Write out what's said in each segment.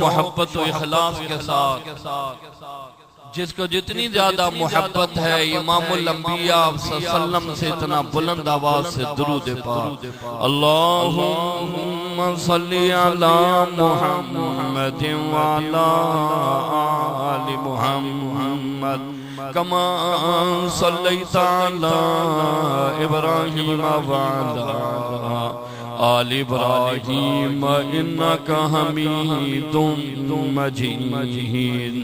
मोहब्बत और इखलास के साथ जिसको जितनी ज्यादा मोहब्बत है इमामुल अंबिया सल्लम से इतना बुलंद आवाज से दुरूद पाक अल्लाहुम्मा सल्ली अला मुहम्मद व अला आलि मुहम्मद कमा सल्लैता अला इब्राहीम व अला आल इब्राहीम इन्नका हमीदुम मजीद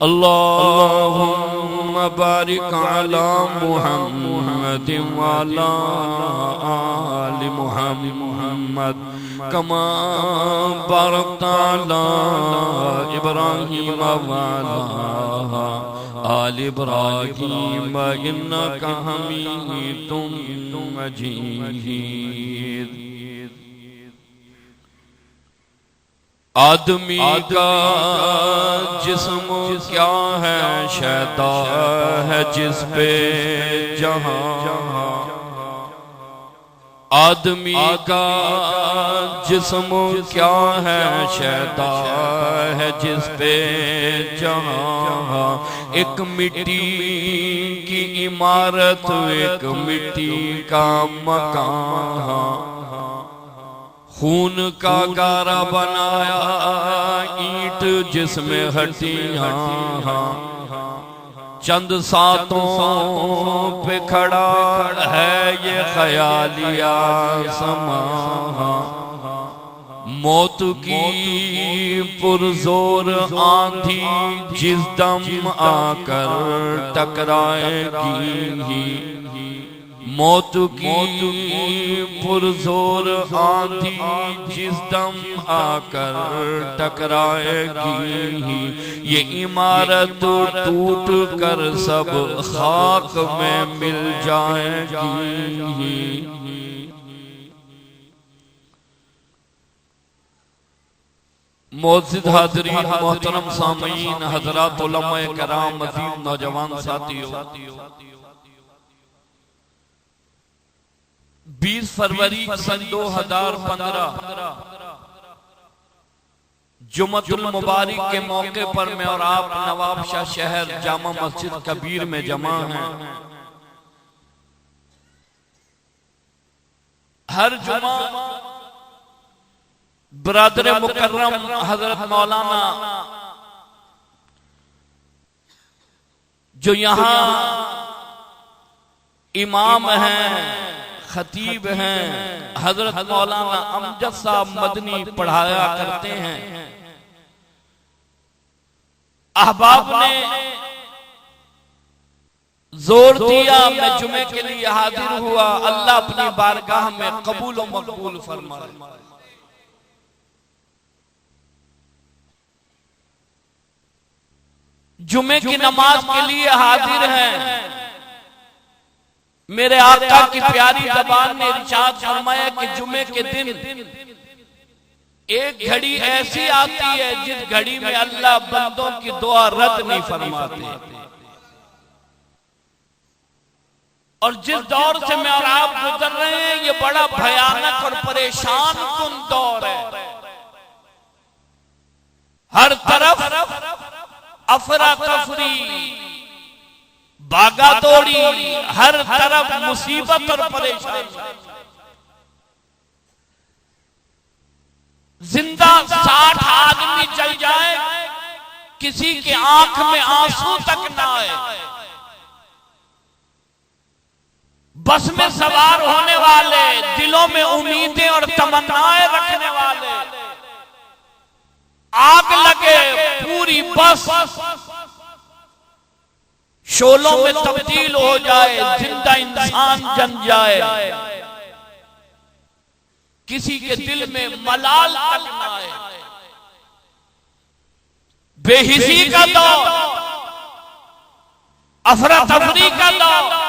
अल्लाहुम्मा बारिक अला मुहम्मद व अला आलि मुहम्मद कमा बारकता अला इब्राहीम व अला आल इब्राहीम इन्नका हमीदुम मजीद। आदमी का जिस्म क्या है शैता है जिस पे जहां आदमी का जिस्म क्या है, शैता है जिस पे जहाँ एक मिट्टी की इमारत, एक मिट्टी का मकान, खून का गारा बनाया ईंट जिसमें हड्डियां, चंद सातों पे खड़ा है ये ख्यालिया समा। मौत की पुरजोर आंधी जिस दम आकर टकराएगी, मौत की पुरजोर आंधी जिस दम आकर टकराएगी, ये इमारत टूट कर सब खाक में मिल जाएगी। मोअज़्ज़िज़ हाज़रीन, मोहतरम सामीन, हज़रात उलमाए कराम, मज़ीद नौजवान साथियों, 20 फरवरी सन 2015 जुम्मतुल मुबारक के मौके पर मैं और आप नवाब शाह शहर जामा मस्जिद कबीर में जमा हैं। हर जुमा बरादर मुकर्रम हजरत मौलाना जो यहाँ इमाम हैं, खतीब हैं, हजरत मौलाना अमजद साहब मदनी पढ़ाया करते हैं। अहबाब ने जोर दिया, मैं जुमे के लिए हाजिर हुआ। अल्लाह अपनी बारगाह में कबूल व मकबूल फरमाए। जुमे की नमाज के लिए हाजिर हैं। मेरे आका की प्यारी ज़बान ने इरशाद फरमाया कि जुमे के दिन एक घड़ी ऐसी आती है जिस घड़ी में अल्लाह बंदों की दुआ रद्द नहीं फरमाते। और जिस दौर से मैं और आप गुजर रहे हैं, ये बड़ा भयानक और परेशान कुन दौर है। हर तरफ अफरा तफरी, भागा दौड़ी, हर तरफ मुसीबत और परेशानी। जिंदा 60 आदमी जल जाए, किसी की आंख में आंसू तक ना आए। बस में सवार होने वाले, दिलों में उम्मीदें और तमन्नाएं रखने वाले, आग लगे पूरी बस शोलों में तब्दील हो जाए, जिंदा इंसान जन जाए, किसी के दिल में मलाल तक न आए। बेहिसी का दौर, अफरा तफरी का दौर।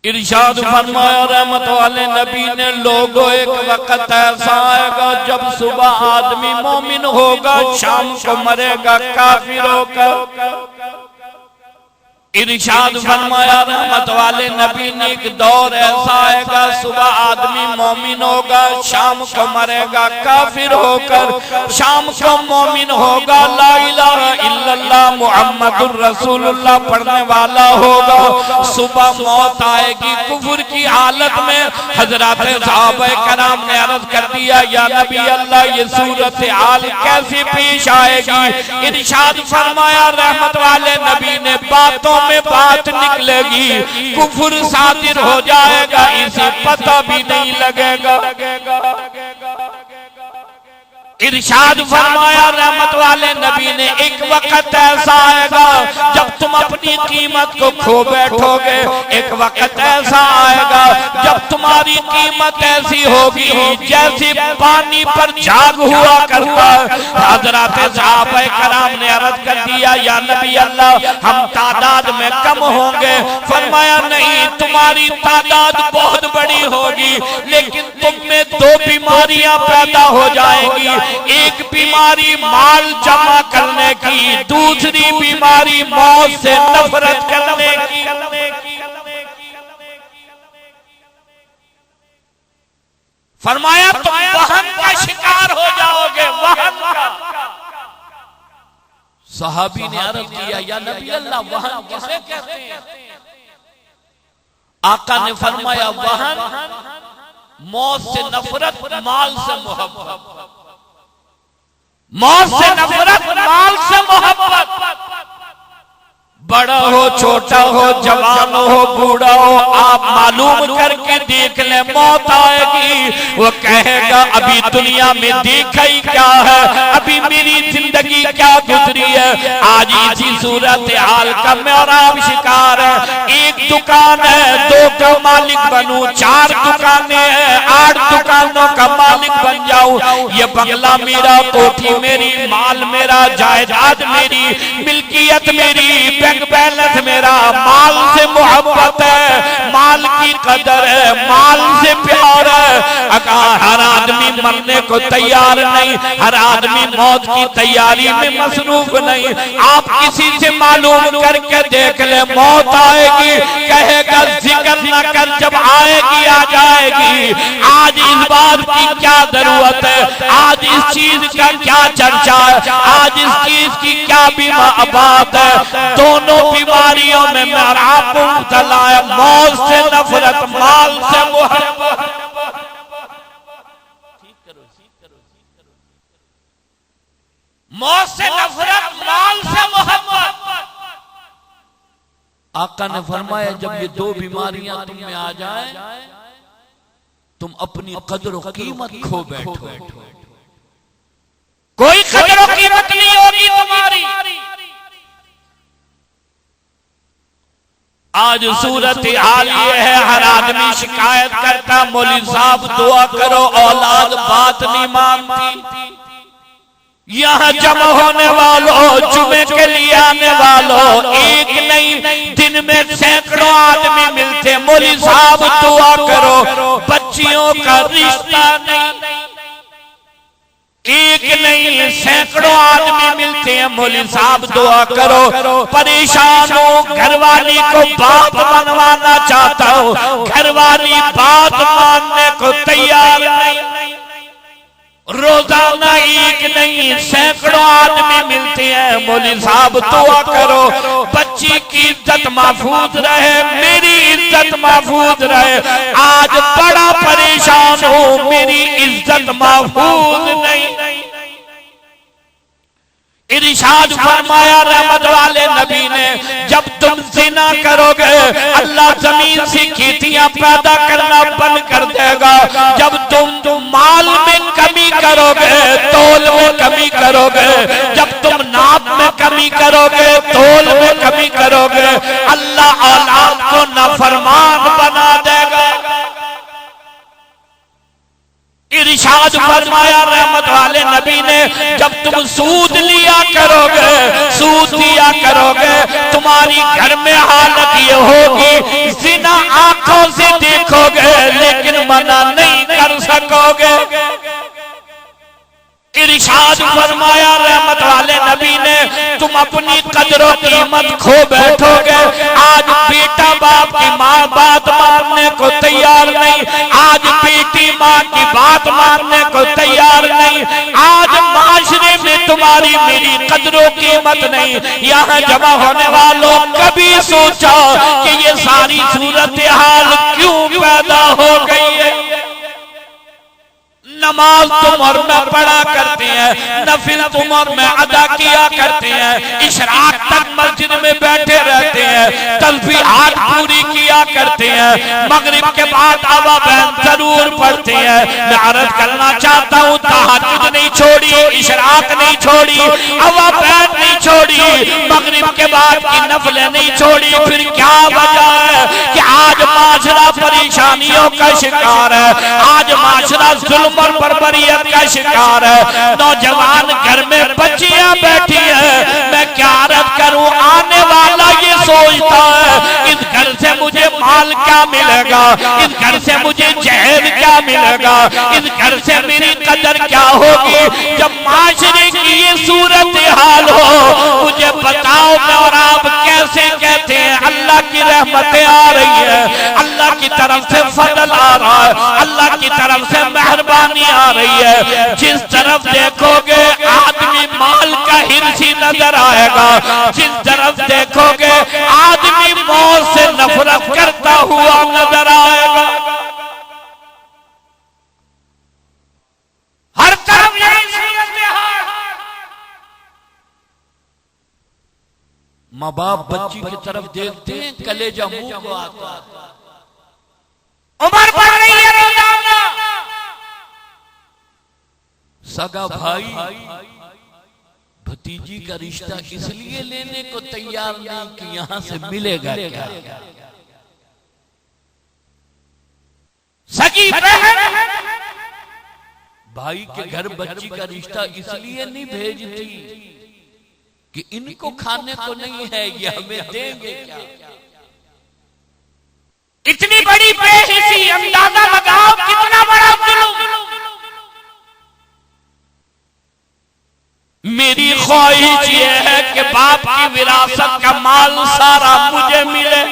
इरशाद फरमाया रहमत वाले नबी ने, लोगों एक वक्त ऐसा आएगा जब सुबह आदमी मोमिन होगा, शाम को मरेगा काफिर होकर। इरशाद फरमाया रहमत वाले नबी ने, एक दौर ऐसा आएगा सुबह आदमी मोमिन होगा, शाम को मरेगा काफिर होकर। शाम को मोमिन होगा, ला इलाहा इल्लल्लाह मुहम्मदुर रसूलुल्लाह पढ़ने वाला होगा। सुबह मौत आएगी कुफर की हालत में। हजरत सहाबा कराम ने अर्ज कर दिया, या नबी अल्लाह, ये सूरत हाल कैसे पेश आएगी? इरशाद फरमाया रहमत वाले नबी ने, बातों में बात निकलेगी, कुफर सादिर हो जाएगा, इसे पता भी नहीं लगेगा। इरशाद फरमाया रहमत वाले नबी ने, एक वक्त ऐसा आएगा जब तुम अपनी कीमत को खो बैठोगे। एक वक्त ऐसा आएगा जब तुम्हारी कीमत ऐसी होगी जैसे पानी पर झाग हुआ करता। हजरत सहाबा कराम ने अर्ज कर दिया, या नबी अल्लाह, हम तादाद में कम होंगे। फरमाया, नहीं, तुम्हारी तादाद बहुत बड़ी होगी, लेकिन तुम में 2 बीमारियां पैदा हो जाएंगी। एक बीमारी माल जमा करने की, दूसरी बीमारी मौत से नफरत करने की। फरमाया तुम वहन का शिकार हो जाओगे, वहन का। सहाबी ने अर्ज किया, या नबी अल्लाह वहन किसे कहते हैं? आका ने फरमाया, वहन मौत से नफरत, माल से मोहब्बत। मौत से नफरत, माल से मोहब्बत। बड़ा हो, छोटा हो, जवान हो, बूढ़ा हो, आप मालूम करके देख ले, मौत आएगी। वो कहेगा अभी दुनिया में देखा ही क्या है, अभी मेरी जिंदगी क्या गुजरी है। आज इसी सूरत हाल का मैं और आप शिकार है। एक दुकान है, दो का मालिक बनूं, चार दुकानें हैं, 8 दुकानों का मालिक बन जाऊं। ये बंगला मेरा, कोठी मेरी, माल मेरा, जायदाद मेरी, मिल्कियत मेरी, बैंक बैलेंस मेरा। माल से मोहब्बत है, माल की कदर है, माल से प्यार है। अगर हर आदमी मरने को तैयार नहीं, हर आदमी मौत की तैयारी में मसरूफ नहीं। आप किसी से मालूम करके देख ले, मौत आएगी, कहेगा जिक्र न कर, जब आएगी आ जाएगी। आज इस बात की क्या जरूरत है, आज इस चीज का क्या चर्चा है, आज इस चीज की क्या बात है। दोनों बीमारियों में मेरा मुब्तला है, मौत से नफरत, माल से मोहब्बत। मौत से नफरत, माल से मोहब्बत। आका ने फरमाया जब ये दो बीमारियां तुम में आ जाए, तुम अपनी कदर और कीमत खो बैठो। कोई कदर और कीमत नहीं होगी तुम्हारी। आज सूरत हाल ये है, हर आदमी शिकायत करता, मौलवी साहब दुआ करो, औलाद बात नहीं मानती। यहाँ जमा होने वालों, जुमे के लिए आने वालों, एक नहीं दिन में सैकड़ों आदमी मिलते, मौलवी साहब दुआ करो, बच्चियों का रिश्ता नहीं। एक नहीं सैकड़ों आदमी मिलते हैं, मौलवी साहब दुआ करो। परेशान हो, घरवाली को बात बनवाना चाहता हूँ, घरवाली बात मानने को तैयार नहीं। रोजाना एक नहीं सैकड़ों आदमी मिलते हैं, मौलवी साहब दुआ करो, बच्ची की इज्जत महफूज रहे, मेरी इज्जत महफूज रहे। आज बड़ा परेशान हूँ, मेरी इज्जत महफूज नहीं। इरशाद फरमाया रहमत वाले नबी ने, जब तुम ज़िना करोगे अल्लाह जमीन से खेतियां पैदा करना बंद कर देगा। जब तुम माल में कमी करोगे, तोल में कमी करोगे, जब तुम नाप में कमी करोगे, तोल में कमी करोगे, अल्लाह औलाद को नाफरमान बना देगा। इरशाद फरमाया रहमत वाले नबी ने, जब तुम सूद लिया करोगे, सूद लिया करोगे, तुम्हारी घर में हालत ये होगी, ज़िना आंखों से देखोगे लेकिन मना नहीं कर सकोगे। इरशाद फरमाया रहमत वाले नबी ने, तुम अपनी कदरों कीमत खो बैठोगे। आज बेटा बाप की माँ बात मानने को तैयार नहीं, आज बेटी माँ की बात मानने को तैयार नहीं। आज माशरे में तुम्हारी मेरी कदरों कीमत नहीं। यहाँ जमा होने वालों, कभी सोचा कि ये सारी सूरत हाल क्यों पैदा हो गई है? नमाज तुम और मैं पढ़ा करते हैं, नफिल तुम और मैं अदा किया करते हैं, इशराक तक मस्जिद में बैठे रहते हैं, तस्बीहात पूरी किया करते हैं, मगरिब के बाद आवा बहन जरूर पढ़ते हैं। मैं अर्ज करना चाहता हूँ, तहज्जुद नहीं छोड़ी, इशराक नहीं छोड़ी, आवा बहन नहीं छोड़ी, मगरिब के बाद की नफलें नहीं छोड़ी। फिर क्या वजह है कि आज माशरा परेशानियों का शिकार है, आज माशरा जुल्म बर्बरियत का शिकार है। नौजवान घर में बच्चियां बैठी है, मैं क्या अर्ज करूं, आने वाला ये सोचता है इस घर से मुझे माल क्या मिलेगा, इस घर से मुझे जहर क्या मिलेगा, इस घर से मेरी कदर क्या होगी। जब माशरे की ये सूरत हाल हो, मुझे बताओ मैं और आप कैसे कहते हैं अल्लाह की की रहमतें आ रही है, अल्लाह की तरफ से फजल आ रहा है, अल्लाह की तरफ से मेहरबानी आ रही है। जिस तरफ देखोगे आदमी माल का हिर्सी नजर आएगा, जिस तरफ देखोगे आदमी मौत से नफरत करता हुआ नजर आएगा। हर तरफ यही सूरत है। माँ बाप बच्ची की तरफ देखते हैं, कलेजा मुंह को आता, उम्र बढ़ रही है रोजाना। सगा भाई भतीजी का रिश्ता इसलिए लेने को तैयार नहीं कि यहां से मिलेगा क्या। सगी बहन भाई के घर बच्ची का रिश्ता इसलिए नहीं भेजती कि इनको खाने को नहीं है, ये हमें देंगे क्या। इतनी बड़ी बेहिसी, अंदाजा लगाओ कितना बड़ा जुल्म। मेरी ख्वाहिश ये है कि बाप की विरासत का माल सारा मुझे मिले,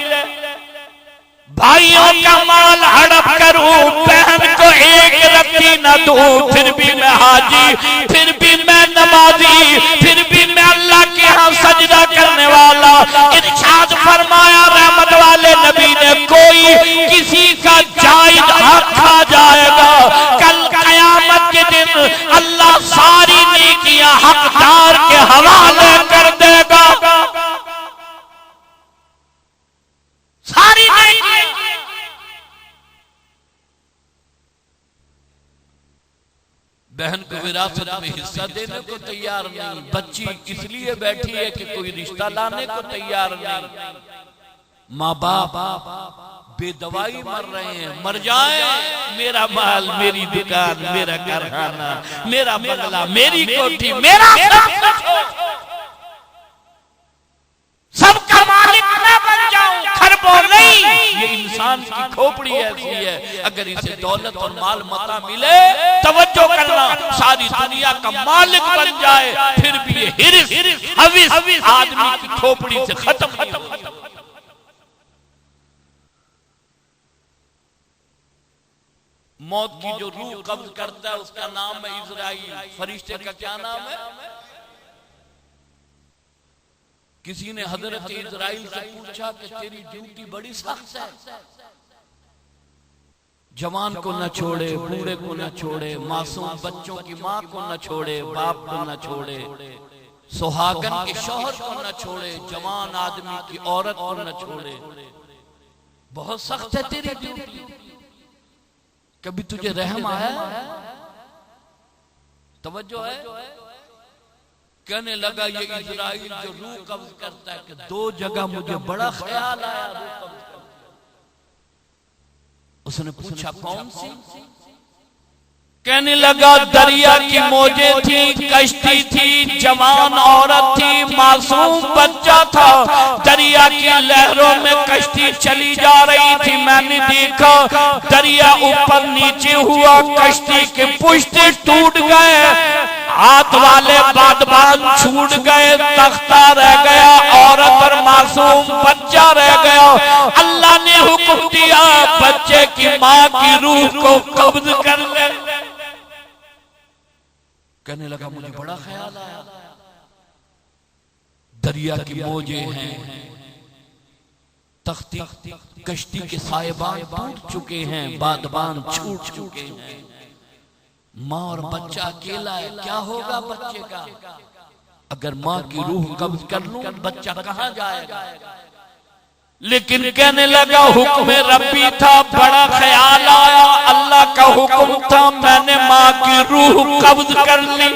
भाइयों का माल हड़प करूं, बहन को एक रत्ती न दूं, फिर भी मैं हाजी, फिर भी मैं नमाजी, फिर भी मैं अल्लाह के यहाँ सजदा करने वाला। इरशाद फरमाया रहमत वाले नबी ने, कोई किसी का जायज हक खा जाएगा, कल कयामत के दिन अल्लाह सारी नेकियां हकदार के हवाले कर देगा। सारी नेकियां बहन को विरासत में हिस्सा देने को तैयार नहीं, बच्ची इसलिए बैठी है कि कोई रिश्ता लाने को तैयार नहीं। माँ बाप बेदवाई मर रहे हैं, मर जाए, मेरा माल, मेरी दुकान, मेरा कारखाना, मेरा बंगला, मेरी कोठी, मेरा सबका मालिक मैं बन जाऊं, खरबों नहीं। ये इंसान की खोपड़ी ऐसी है, अगर इसे दौलत और माल मता मिले, तवज्जो करना, सारी दुनिया का मालिक बन जाए, फिर भी ये हिर्स हविस आदमी की खोपड़ी से खत्म नहीं होता। मौत की जो रूह कब्ज करता है उसका नाम है इजराइल। फरिश्ते का क्या नाम है? किसी ने हजरत इजराइल से पूछा कि तेरी ड्यूटी बड़ी सख्त है, जवान को न छोड़े, बूढ़े को न छोड़े, मासूम बच्चों की माँ को न छोड़े, बाप को न छोड़े, सुहागन के शौहर को न छोड़े, जवान आदमी की औरत को न छोड़े। बहुत सख्त है तेरी ड्यूटी। कभी तुझे रहम आया? तवज्जो है? कहने लगा ये इजराइल जो रूह कब्ज करता है कि दो जगह मुझे बड़ा ख्याल आया रूह कब्ज करता। उसने पूछा कौन सी? कहने लगा दरिया की मौजें थी, कश्ती थी, जवान औरत थी, मासूम बच्चा था, दरिया की लहरों में कश्ती चली जा रही थी। मैंने देखा दरिया ऊपर नीचे हुआ, कश्ती के पुश्ते टूट गए, हाथ वाले बादबान छूट गए, तख्ता रह गया, औरत और मासूम बच्चा रह गया। अल्लाह ने हुक्म दिया बच्चे की माँ की रूह को कब्ज कर ले। कहने लगा मुझे बड़ा ख्याल आया, दरिया की मौजें हैं, तख्ती कश्ती के साहिबान टूट चुके हैं, बादबान छूट चुके हैं, माँ और बच्चा अकेला है। क्या होगा बच्चे का? अगर माँ की रूह कब्ज कर लूं बच्चा कहां जाएगा? लेकिन कहने लगा हुक्म रब्बी था, बड़ा ख्याल आया, अल्लाह का हुक्म था, मैंने माँ की रूह कब्ज कर ली।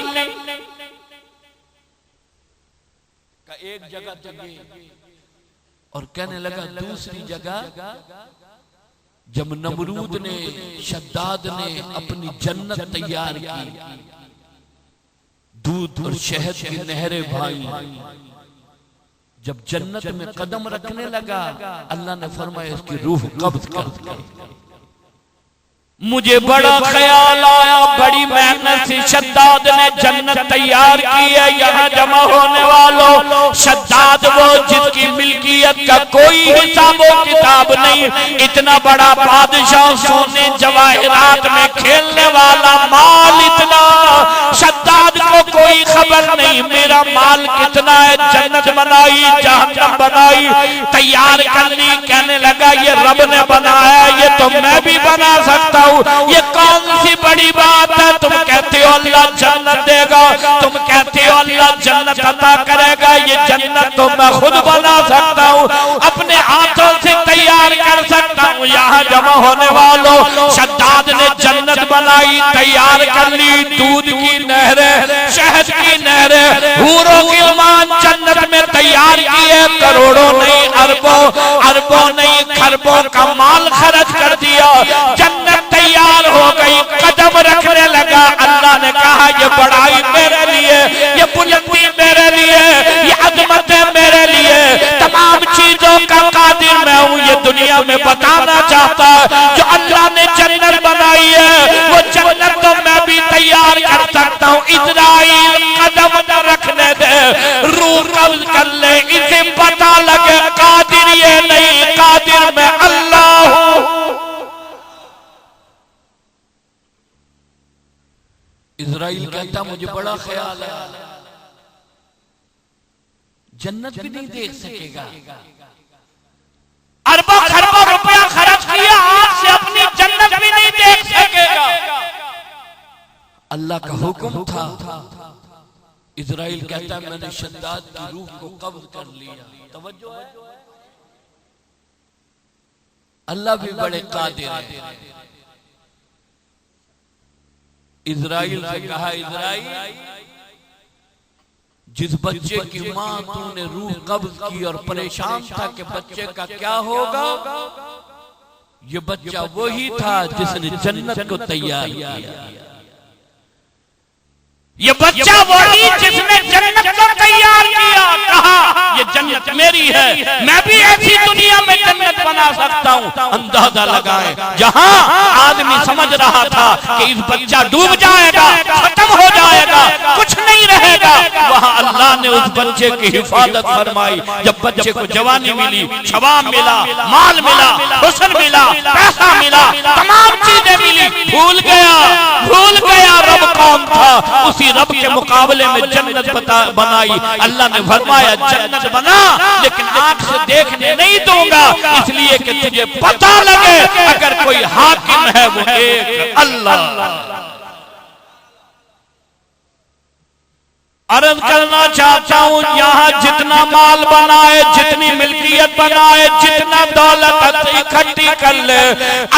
का एक जगह जगे और कहने लगा दूसरी जगह जब नमरूद ने, शद्दाद ने अपनी जन्नत तैयार की, दूध और शहद की नहरें भाई, जब जन्नत में कदम रखने लगा अल्लाह ने फरमाया इसकी रूह कब्ज कर। मुझे बड़ा ख्याल आया, बड़ी मेहनत किसी शद्दाद ने जन्नत तैयार की है। यहाँ जमा होने वालों, शद्दाद वो जिसकी मिल्कियत का कोई हिसाब किताब नहीं, इतना बड़ा बादशाह, सोने जवाहरात में खेलने वाला, माल इतना, शद्दाद को कोई खबर नहीं मेरा माल कितना है। जन्नत बनाई, जहन्नम बनाई, तैयार कर ली। कहने लगा ये रब ने बनाया, ये तो मैं भी बना सकता हूँ। ये कौन सी बड़ी बात है? तुम कहते हो अल्लाह जन्नत देगा, तुम कहते हो अल्लाह जन्नत अता करेगा, ये जन्नत तो मैं खुद बना सकता हूँ, अपने हाथों से तैयार कर सकता हूँ। यहाँ जमा होने वालों, शद्दाद ने जन्नत बनाई, तैयार कर ली। दूध की नहरें, शहद की नहरें, हूरों की मान जन्नत में तैयार किए। करोड़ों नहीं, अरबों नहीं, खरबों का माल खर्च कर दिया। जन्नत तैयार हो गई, कदम रखने लगा। अल्लाह ने कहा ये बड़ाई मेरे लिए, ये बुलंदी मेरे लिए, ये अजमत मेरे लिए, तमाम चीजों का कादिर मैं हूँ। ये दुनिया में बताना चाहता है जो अल्लाह ने जन्नत बनाई है, वो जन्नत तो मैं भी तैयार कर सकता हूँ। इजराइल कदम न रखने दे, रूह कब्ज कर ले, इसे पता लगे कादिर ये नहीं, कादिर मैं अल्लाह हूँ। इजराइल कहता मुझे बड़ा ख्याल है, जन्नत भी नहीं देख सकेगा। अरबों खरबों रुपया खर्च किया, आज से अपनी जन्नत भी नहीं देख सकेगा। अल्लाह का हुक्म था। इजराइल कहता है मैंने शद्दाद की रूह को कब्ज कर लिया। तवज्जो है, अल्लाह भी बड़े कादिर है। इजराइल से कहा इजराइल, जिस बच्चे की मां तूने रूह कब्ज की और परेशान था कि बच्चे का क्या होगा, ये बच्चा वही था जिसने जन्नत को तैयार किया। ये बच्चा वही जिसने जन्नत को तैयार किया। कहा ये जन्नत मेरी है, मैं भी ऐसी दुनिया में जन्नत बना सकता हूँ। अंदाजा लगाएं, जहां आदमी समझ रहा था कि इस बच्चा डूब जाएगा, खत्म हो जाएगा, कुछ नहीं रहेगा, वहां अल्लाह ने उस बच्चे की हिफाजत फरमाई। जब बच्चे को जवानी मिली, शबाब मिला, माल मिला, हुस्न मिला, पैसा मिला, तमाम चीजें मिली, भूल गया रब कौन था। उसी रब के मुकाबले में जन्नत बनाई। अल्लाह ने फरमाया जन्नत बना, लेकिन आंख से देखने नहीं दूंगा, इसलिए कि तुझे पता लगे अगर कोई हाकिम है वो एक अल्लाह। अर्ज करना चाहता हूँ, यहाँ जितना माल बनाए, जितनी मिल्कियत बनाए, जितना दौलत इकट्ठी कर ले,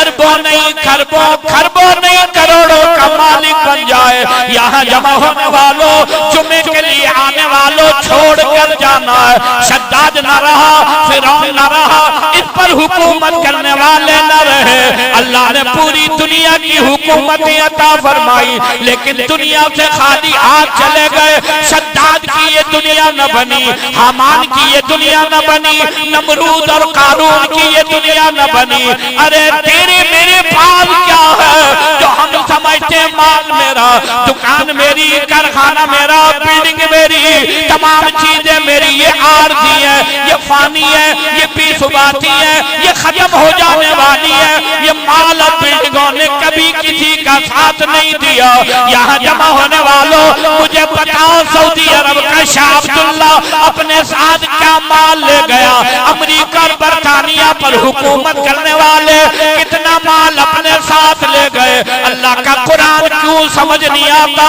अरबों नहीं, खरबों नहीं, करोड़ों का मालिक बन जाए। यहाँ जमा होने वालों, जुमे के लिए आने वालों, छोड़ कर जाना है। शद्दाद न रहा, फिरौन न रहा, इस पर हुकूमत करने वाले न रहे। अल्लाह ने पूरी दुनिया की हुकूमत अता फरमाई, लेकिन दुनिया से खाली हाथ चले गए। शद्दाद की ये दुनिया न बनी, हामान की ये दुनिया न बनी, नमरूद और कारून की ये दुनिया न बनी। अरे तेरे मेरे पास क्या है जो हम समझते माल मेरा, दुकान मेरी, कारखाना मेरा, बिल्डिंग मेरी, तमाम चीजें मेरी, ये आरज़ी है, ये फानी है, ये बेसुबाती है, ये खत्म हो जाने वाली है। ये माल और बिल्डिंगों ने कभी किसी का साथ नहीं दिया। यहाँ जमा होने वालों, मुझे बताओ सऊदी अरब का शाह अब्दुल्ला अपने साथ क्या माल ले गया? अमेरिका और बरतानिया पर हुकूमत करने वाले कितना माल अपने साथ ले गए? अल्लाह का कुरान क्यों समझ नहीं आता?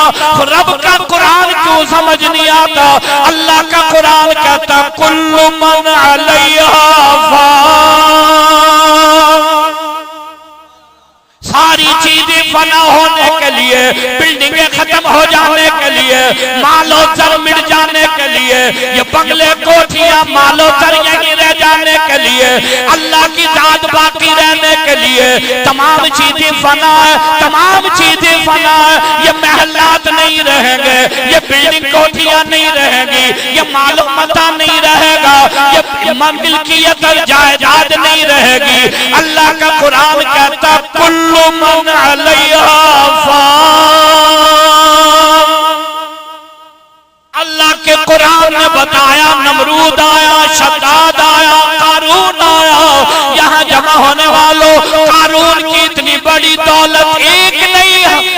रब का कुरान क्यों समझ नहीं आता? अल्लाह का कुरान कहता कुल्लु मन अलैहा फान, सारी चीजें फना होने के लिए, बिल्डिंगें खत्म हो जाने के लिए, मालो सर मिट जाने के लिए, ये बंगले कोठियां मालो सर यहीं रह जाने के लिए, अल्लाह की जात बाकी रहने के लिए, तमाम चीजें फना है, तमाम चीजें फना है। ये महलात नहीं रहेंगे, ये बिल्डिंग कोठियां नहीं रहेंगी, ये मालो मता नहीं रहेगा, ये मिल्कियत और जायदाद नहीं रहेगी। अल्लाह का कुरान कहता कुल्लु मन अलैहा फान, नमरूद आया, शद्दाद आया, कारून आया। यहाँ जमा होने वालों, कारून की इतनी बड़ी दौलत एक नहीं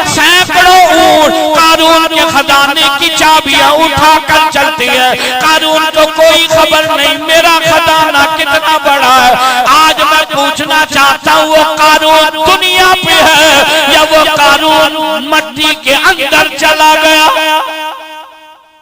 सैकड़ों ऊंट कारून के खजाने की चाबियां उठाकर चलती है। कारून को कोई खबर नहीं मेरा खजाना कितना बड़ा है। आज मैं पूछना चाहता हूँ, वो कारून दुनिया पे है या वो कारून मट्टी के अंदर चला गया?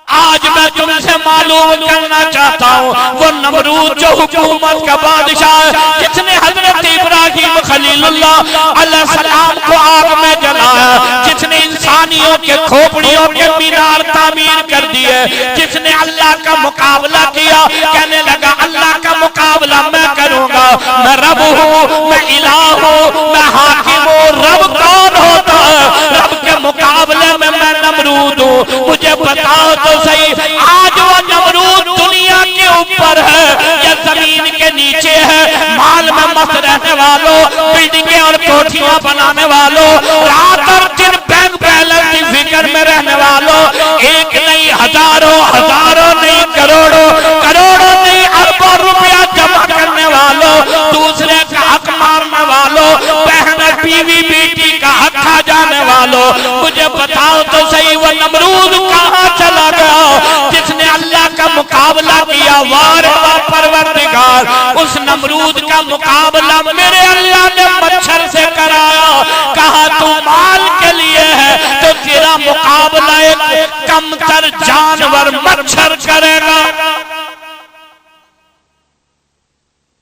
आज मैं तुमसे मालूम करना चाहता हूँ, वो नमरूद जो हुकूमत का बादशाह है, जिसने हजरत इब्राहिम खलीलुल्लाह अलैहिस्सलाम को आग में जलाया, जिसने इंसानियों के खोपड़ियों के मीनार तामीर कर दिए, जिसने अल्लाह का मुकाबला किया, कहने लगा अल्लाह का मुकाबला मैं करूंगा, मैं रब हूँ, मैं इलाह हूँ, मैं हाकिम हूँ। रब कौन होता है? रब के मुकाबले में मैं नमरूद हूँ। मुझे बताओ तो सही, आज वो नमरूद दुनिया के ऊपर है या जमीन के नीचे है? माल में मस्त रहने वालों, बिल्डिंगें और कोठियां बनाने वालों, रात और दिन बैंक बैलेंस की फिक्र में रहने वालों, एक नहीं हजारों, हजारों नहीं करोड़ों, करोड़ों नहीं अरबों रुपया जमा करने वालों, दूसरे का हक मारने वालों, बहन बीवी बेटी का हक खा जाने वालों, मुझे बताओ तो सही, वो नमरूद कहाँ चला गया जिसने अल्लाह का मुकाबला किया? वार परवरदिगार, उस नमरूद का मुकाबला मेरे अल्लाह ने मच्छर से कराया। कहा तू माल के लिए है तो तेरा मुकाबला एक कमतर जानवर मच्छर करेगा।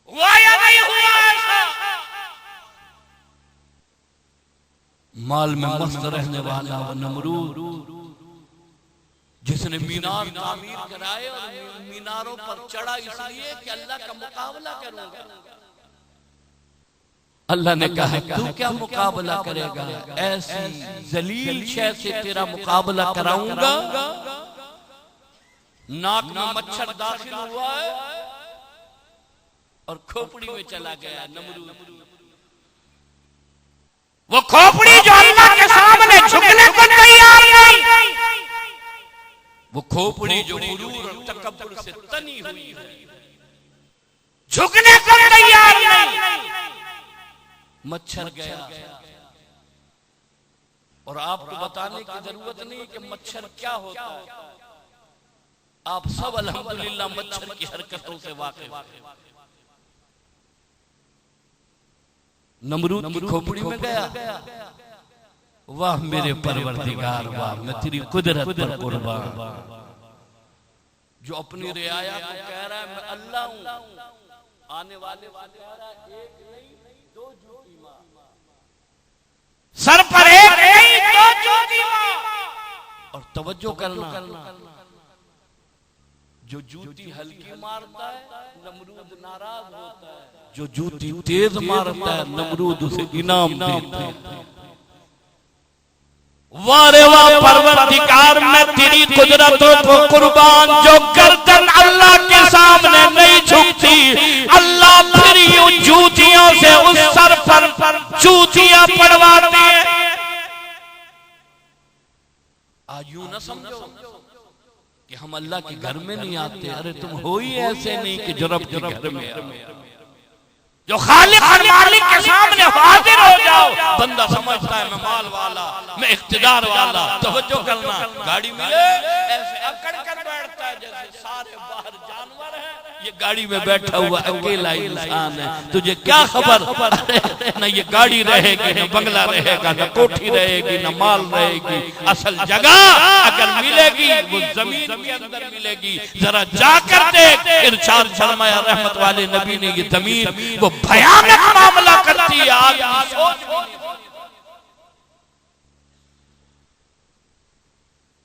हुआ या नहीं हुआ? माल में मस्त रहने वाला वो नमरूद, जिसने मीनार तामीर कराए और मीनारों पर चढ़ा इसलिए कि अल्लाह का मुकाबला करूंगा। अल्लाह ने कहा तू क्या मुकाबला करेगा? ऐसी जलील शय से तेरा मुकाबला कराऊंगा। नाक में मच्छर दाखिल हुआ है और खोपड़ी में चला गया नमरूद। वो खोपड़ी जो अल्लाह के सामने झुकने को तैयार नहीं, वो खोपड़ी जो गुरूर और तकब्बुर से तनी हुई है, झुकने को तैयार नहीं। मच्छर गया। और आपको बताने की जरूरत नहीं कि मच्छर क्या होता है, आप सब अल्हम्दुलिल्लाह मच्छर की हरकतों से वाकिफ। नमरूद की खोपड़ी में गया। वाह मेरे परवरदिगार, वाह मैं तेरी कुदरत पर कुर्बान, जो अपनी रियाया को कह रहा है मैं अल्लाह हूं, आने वाले को कह रहा है एक नहीं दो जूती मां, सर पर एक नहीं दो जूती मां। और तवज्जो करना, जो जूती हल्की मारता है नमरूद नाराज होता है, जो जूती तेज मारता है नमरूद उसे इनाम देता है। वारे वाह परवरदिगार, मैं तेरी कुदरतों को कुर्बान, जो गर्दन अल्लाह के सामने नहीं झुकती, अल्लाह फिर यूं जूतियों से उस सर पर जूतियां पड़वाते हैं। आज यूं न समझो कि हम अल्लाह के घर में नहीं आते। अरे तुम हो ही ऐसे नहीं कि जो रब के घर में है, जो खालिक और मालिक के सामने हाजिर हो जाओ। बंदा समझता है मैं माल वाला, मैं इख्तिदार वाला। तवज्जो करना, गाड़ी मिले ऐसे अकड़ कर बैठता है जैसे सारे बाहर जानवर हैं, ये गाड़ी में बैठा हुआ अकेला इंसान है। तुझे क्या खबर न ये गाड़ी रहेगी, न बंगला रहेगा, न कोठी रहेगी, न माल रहेगी। असल जगह अगर मिलेगी वो जमीन के अंदर मिलेगी। जरा जाकर देख। इरशाद फरमाया रहमत वाले नबी ने, ये जमीन वो भयानक मामला करती है। आदमी सोच,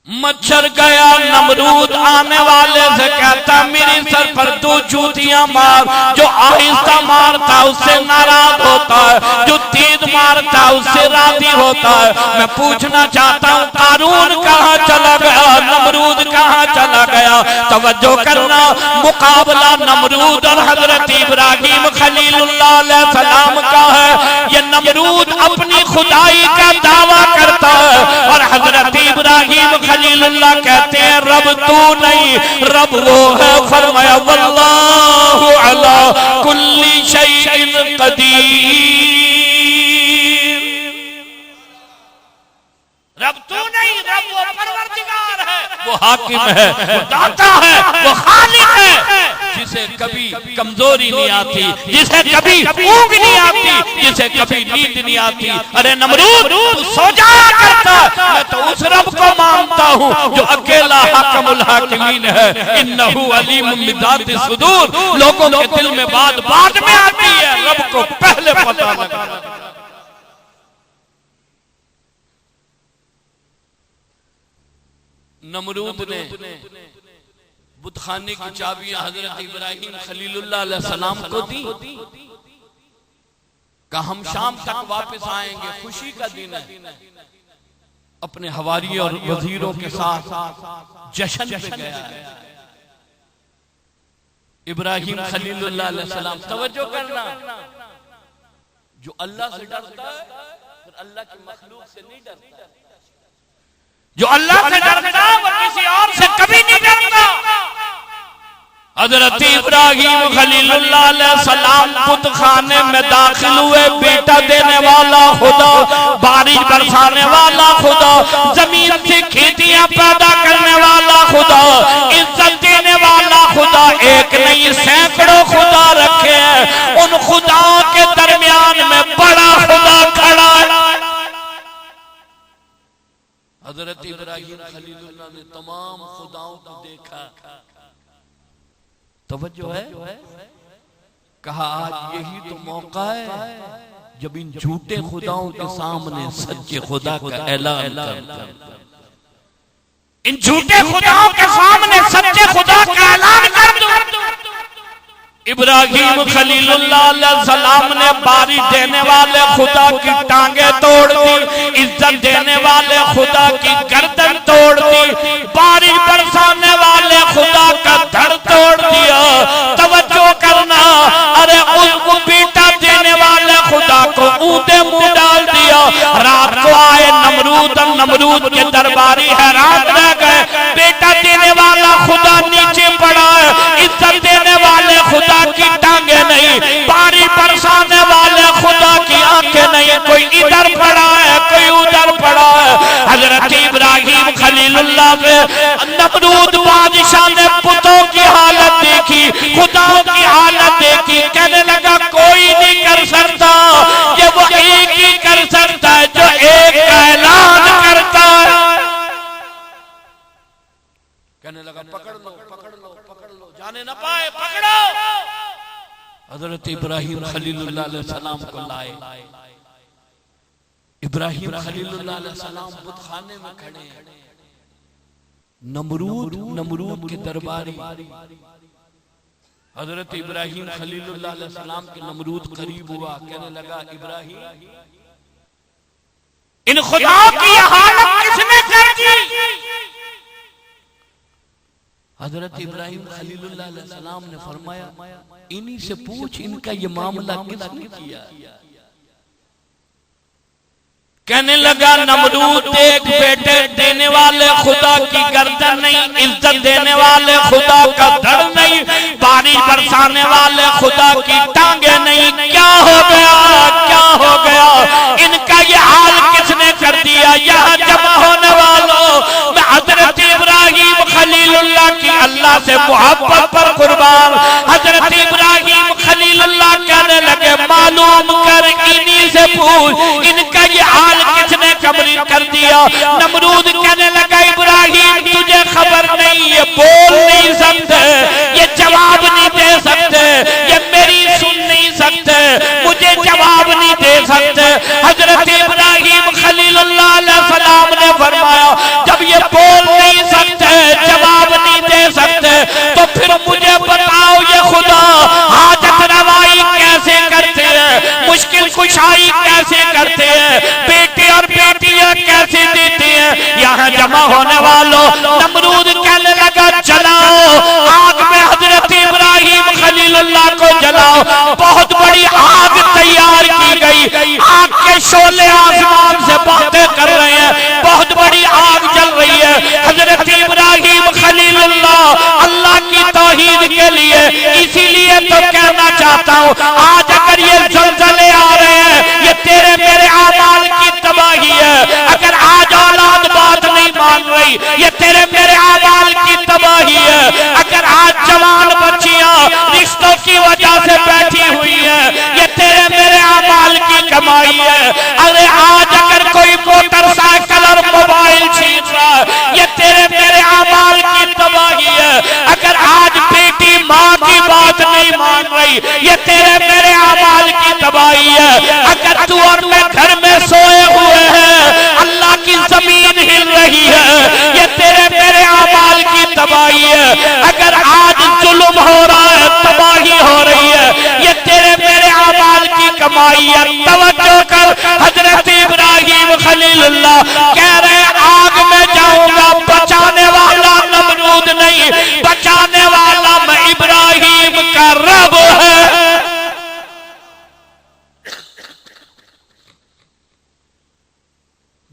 मच्छर गया। नमरूद आने वाले से कहता मेरे सर पर दो जूतियां मार। जो आहिस्ता मारता उससे नाराज होता है, जो तेज मारता उससे राजी होता है। मैं पूछना चाहता हूँ कारून कहाँ चला गया, नमरूद कहाँ चला गया? तवज्जो करना, मुकाबला नमरूद और हजरत इब्राहिम खलीलुल्लाह अलैहिस्सलाम का है। ये नमरूद अपनी खुदाई का दावा करता है और हजरत इब्राहिम खलीलुल्लाह कहते हैं रब तू नहीं, रब वो है। फरमाया वल्लाहु अला कुल्ली शैइन कदीर। रब तू नहीं, रब वो परवरदिगार है, वो हाकिम है, वो दाता है, वो खालिक है, जिसे कभी कमजोरी नहीं आती, जिसे कभी ऊँग नहीं आती, जिसे कभी नींद नहीं आती। अरे नमरूद तू सो जाया करता, मैं तो उस रब को मानता हूँ जो अकेला हाकिमुल हाकिमीन है। इन्नहु अलीमुम बिज़ाति सुदूर। लोगों के दिल में बात बाद में आती है, रब को पहले पता लगा। नमरूद ने बुतखाने की चाबियां हजरत इब्राहिम खलीलुल्लाह अलैहिस्सलाम को दी। कहा हम शाम तक वापस आएंगे, खुशी का दिन है। अपने हवारी और वजीरों के साथ जश्न पे गया। इब्राहिम खलीलुल्लाह अलैहिस्सलाम, तवज्जो करना, जो अल्लाह से डरता है फिर अल्लाह की मखलूक से नहीं डरता। जो अल्लाह से डरता वो किसी और से कभी नहीं डरता। हजरत इब्राहिम खलीलुल्लाह अलैहिस्सलाम बुतखाने में दाखिल हुए। बेटा देने वाला खुदा, बारिश बरसाने वाला खुदा, जमीन से खेतियां पैदा करने वाला खुदा, इज्जत देने वाला खुदा, एक नहीं सैकड़ों खुदा रखे हैं। उन खुदाओं के दरमियान में बड़ा खुदा खड़ा है। हजरत इब्राहिम खलीलुल्लाह ने तमाम खुदाओं को देखा। तवज्जो है? कहा आज यही तो मौका है जब इन झूठे खुदाओं के सामने सच्चे खुदा का ऐलान कर। इन झूठे खुदाओं के सामने सच्चे खुदा का ऐलान कर दो। इब्राहिम खलीलुल्लाह अलैहिस्सलाम ने बारिश देने वाले खुदा की टांगे तोड़ दी, इज्जत देने वाले खुदा की गर्दन तोड़ दी, बारिश बरसाने वाले खुदा का धड़ तोड़ दिया। तवज्जो करना, अरे उसको बेटा देने वाले खुदा को ऊंधे मुंह डाल दिया। रात को आए नमरूद के दरबारी हैरान रह गए। बेटा देने वाला खुदा नीचे पड़ा है, इज्जत देने वाले खुदा की टांगे नहीं, पानी बरसाने वाले खुदा की आंखें नहीं, कोई इधर पड़ा है कोई उधर पड़ा है। हजरत इब्राहिम खलीलुल्लाह ने नमरूद बादशाह ने पुतों की हालत देखी, खुदाओं की हालत देखी, कहने लगा कोई नहीं कर सकता, ये वो एक ही कर सकता है जो एक का ऐलान करता है। कहने लगा पकड़ लो पकड़ लो पकड़ लो, जाने ना पाए पकड़ो। हजरत इब्राहिम खलीलुल्लाह अलैहिस्सलाम को लाए। इब्राहिम खलीलुल्लाह अलैहिस्सलाम बुतखाने में खड़े हैं। नमरूद के दरबारी हजरत इब्राहिम खलीलुल्लाह अलैहिस्सलाम के नमरूद करीब हुआ। कहने लगा इब्राहिम, इन खुदाओं की हालत किसने कर दी? हजरत इब्राहिम खलीलुल्लाह अलैहिस्सलाम ने फरमाया इन्हीं से पूछ, इनका ये मामला किसने किया? कहने लगा नमरूद देख बेटे देने वाले खुदा की गर्दन नहीं, इज्जत देने वाले खुदा का धड़ नहीं, बारिश बरसाने वाले खुदा की टांगे नहीं। क्या हो गया क्या हो गया? इनका ये हाल किसने कर दिया? यहाँ जमा होने वालों, मैं हजरत इब्राहिम खलीलुल्लाह की अल्लाह से मोहब्बत पर कुर्बान। हजरत इब्राहिम खलीलुल्लाह कहने लगे मालूम कर, इन्हीं से पूछ, इनका ये हाल किसने कबरी कर दिया? नमरूद कहने लगा इब्राहिम तुझे खबर नहीं, ये बोल नहीं सकते, ये जवाब नहीं दे सकते, ये मेरी सुन नहीं सकते, मुझे जवाब नहीं दे सकते। हजरत इब्राहिम खलीलुल्लाह अलैहिस्सलाम ने फरमाया जब ये बोल नहीं सकते, जवाब नहीं दे सकते, तो फिर मुझे बताओ ये खुदा हाजत रवाई कैसे करते हैं, मुश्किल कुशाई कैसे करते हैं, बेटे और बेटियां कैसे देते हैं? यहाँ जमा होने वालों, नमरूद कहने लगा जलाओ आग में हजरत इब्राहिम खलीलुल्लाह को जलाओ। बहुत बड़ी आग तैयार की गई, आग के शोले आसमान से बातें कर रहे हैं, बहुत बड़ी आग जल रही है। हजरत इब्राहिम इसीलिए तो कहना चाहता हूँ, आज अगर ये ज़लज़ले आ रहे हैं, ये तेरे मेरे आमाल की तबाही है। अगर आज औलाद बात नहीं मान रही, ये तेरे मेरे आमाल की तबाही है। अगर आज जवान बच्चियां रिश्तों की वजह से बैठी हुई है, ये तेरे मेरे आमाल की कमाई है। अरे आज अगर कोई मोटरसाइकिल और मोबाइल छीन रहा है, ये तेरे मेरे आमाल की तबाही है। अगर आज बेटी माँ की बात नहीं मान रही, ये तेरे मेरे आमाल की तबाही है। अगर तू और मैं घर में सोए हुए हैं, अल्लाह की जमीन हिल रही है, ये तेरे मेरे आमाल की तबाही है। अगर आज जुल्म हो रहा है, तबाही हो रही है, ये तेरे मेरे आमाल की कमाई है। तवज्जो कर, हजरत इब्राहिम खलीलुल्लाह कह रहे हैं, आग में जाऊंगा, बचाने वाला नमरूद नहीं, बचाने वाला मैं इब्राहिम का रब है।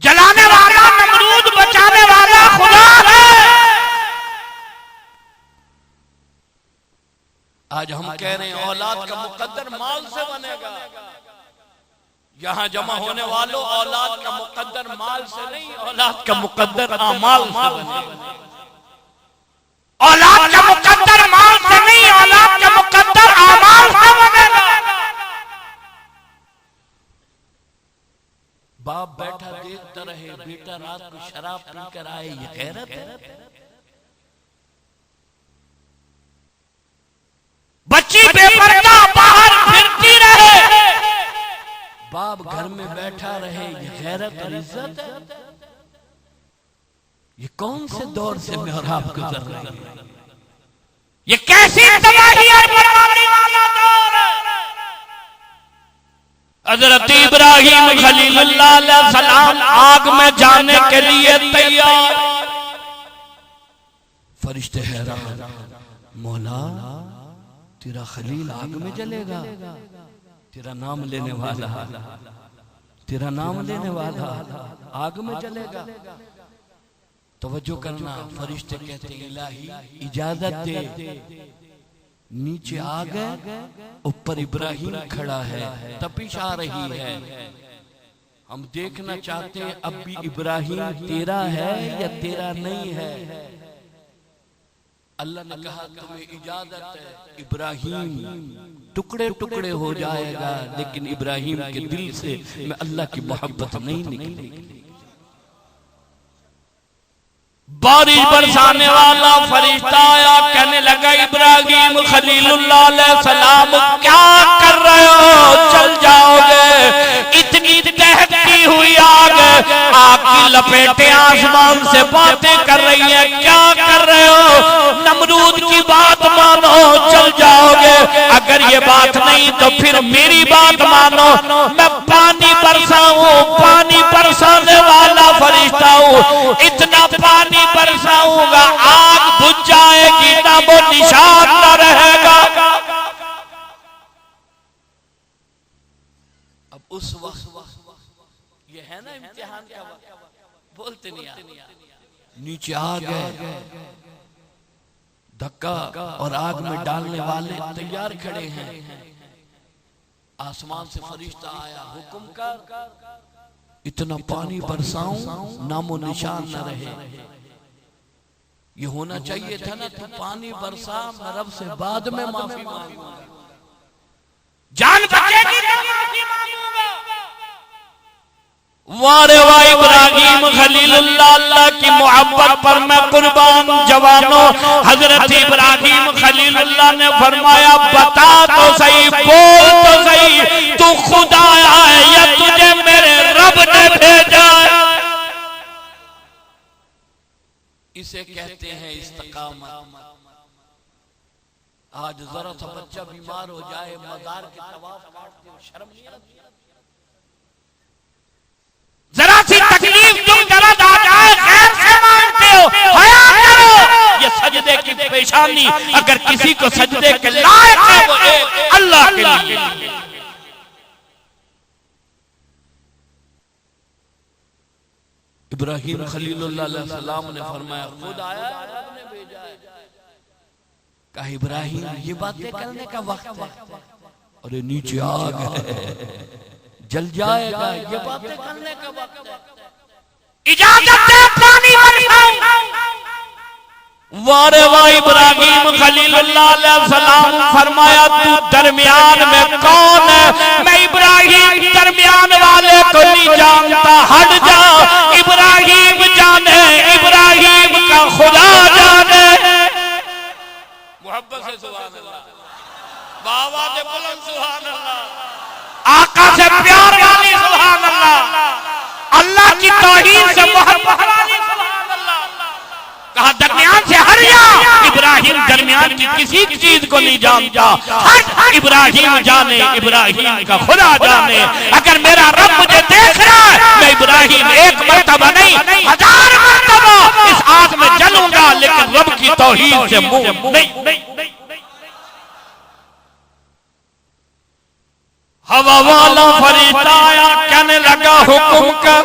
जलाने वाला नमरूद, बचाने वाला खुदा है। आज हम कह रहे हैं औलाद का मुकद्दर माल से बनेगा। यहां जमा होने वालों, औलाद का मुकद्दर माल से नहीं, औलाद का मुकद्दर अमाल से बनेगा। औलाद का मुकद्दर माल से नहीं, औलाद का मुकद्दर अमाल से बनेगा। बाप बैठा देखता रहे, बेटा रात को शराब पीकर आए, ये गैरत है। बच्ची बेपर्दा बाहर फिरती रहे, बाप घर में बैठा रहे, ये गैरत और इज्जत है। ये कौन से दौर से मैं और आप गुजर रहे हैं? ये कैसी तबाही और बर्बादी वाला दौर है? हजरत इब्राहिम खलीलुल्लाह अलैहिस्सलाम आग में जाने के लिए तैयार। फरिश्ते हैरान, मौला तेरा खलील आग में जलेगा, तेरा नाम लेने वाला, तेरा नाम लेने वाला आग में जलेगा। तवज्जो करना, फरिश्ते कहते इलाही इजाजत दे। नीचे आ गए, ऊपर इब्राहिम खड़ा है, तपिश आ रही है। हम देखना चाहते हैं अब भी इब्राहिम तेरा है या तेरा नहीं है। अल्लाह ने कहा तुम्हें इजाजत है। इब्राहिम टुकड़े टुकड़े हो जाएगा, लेकिन इब्राहिम के दिल से मैं अल्लाह की मोहब्बत नहीं निकलेगी। बारिश बरसाने वाला फरिश्ता आया, कहने लगा इब्राहिम खलीलुल्लाह अलैहिस्सलाम क्या कर रहे हो, चल जाओगे। इतनी दहकती हुई आग, आग की लपेटें आसमान से बातें कर रही है, क्या कर रहे हो? नमरूद की बात मानो, चल जाओगे। अगर ये बात नहीं तो फिर मेरी बात मानो, मैं पानी बरसाऊं, पानी बरसाने वाला फरिश्ता हूं। इतना पानी बरसाऊंगा, आग बुझ जाएगी, ना वो निशान न रहेगा। अब उस वक्त ये है ना इम्तिहान का वक्त, बोलते नहीं यार। नीचे आ गए, धक्का और आग में डालने वाले तैयार खड़े हैं। आसमान से फरिश्ता आया, हुक्म कर इतना पानी बरसाऊं नामो निशान न रहे। ये होना चाहिए था ना, तू पानी बरसा, मैं रब से बाद में माफी मांगूंगा, जान बचेगी तो माफी मांगूंगा। वारे वाह इब्राहिम खलीलुल्लाह, अल्लाह की मोहब्बत पर मैं कुर्बान। जवानों, हजरत इब्राहिम खलीलुल्लाह ने फरमाया बता तो सही, बोल तो सही, तू खुदा है या तुझे मेरे रब ने भेजा है? इसे कहते हैं इस्तिकामत। आज जरा सा बच्चा बीमार हो जाए, मजार के तवाफ काटते हो, शर्म नहीं आती? जरा सी तकलीफ तुम दर्द आ जाए, खैर से मांगते हो, हया करो। ये सजदे की पेशानी अगर किसी को सजदे के लायक है, वो अल्लाह के लिए। इब्राहिम खलीलुल्लाह अलैहिस्सलाम ने फरमाया खुद आया, रब ने भेजा है। कहा इब्राहिम ये बातें करने का वक्त है, अरे नीचे आग है जल जाएगा, ये बातें करने का वक्त है, इजाजत दे पानी बरसाऊं। वारे वाह इब्राहिम खलीलुल्लाह अलैहिस्सलाम फरमाया तू दरमियान में कौन है? मैं इब्राहिम दरमियान वाले को नहीं जानता, हट जा। इब्राहिम जाने, इब्राहिम का खुदा जाने। मोहब्बत से सुभान अल्लाह, बाबा से बुलंद सुभान अल्लाह, आका से प्यार वाली सुभान अल्लाह, अल्लाह की तौहीद से मोहब्बत वाली सुभान अल्लाह। कहा दरमियान से हट जा। इब्राहिम दरमियान की किसी चीज को नहीं जानता, हट। इब्राहिम जाने, इब्राहिम का खुदा जाने। अगर मेरा रब मुझे देख रहा है, मैं इब्राहिम एक मर्तबा नहीं 1000 मर्तबा इस आग में जलूंगा, लेकिन रब की तौहीद से मुंह नहीं। हवा वाला फरिश्ता आया, कहने लगा हुक्म का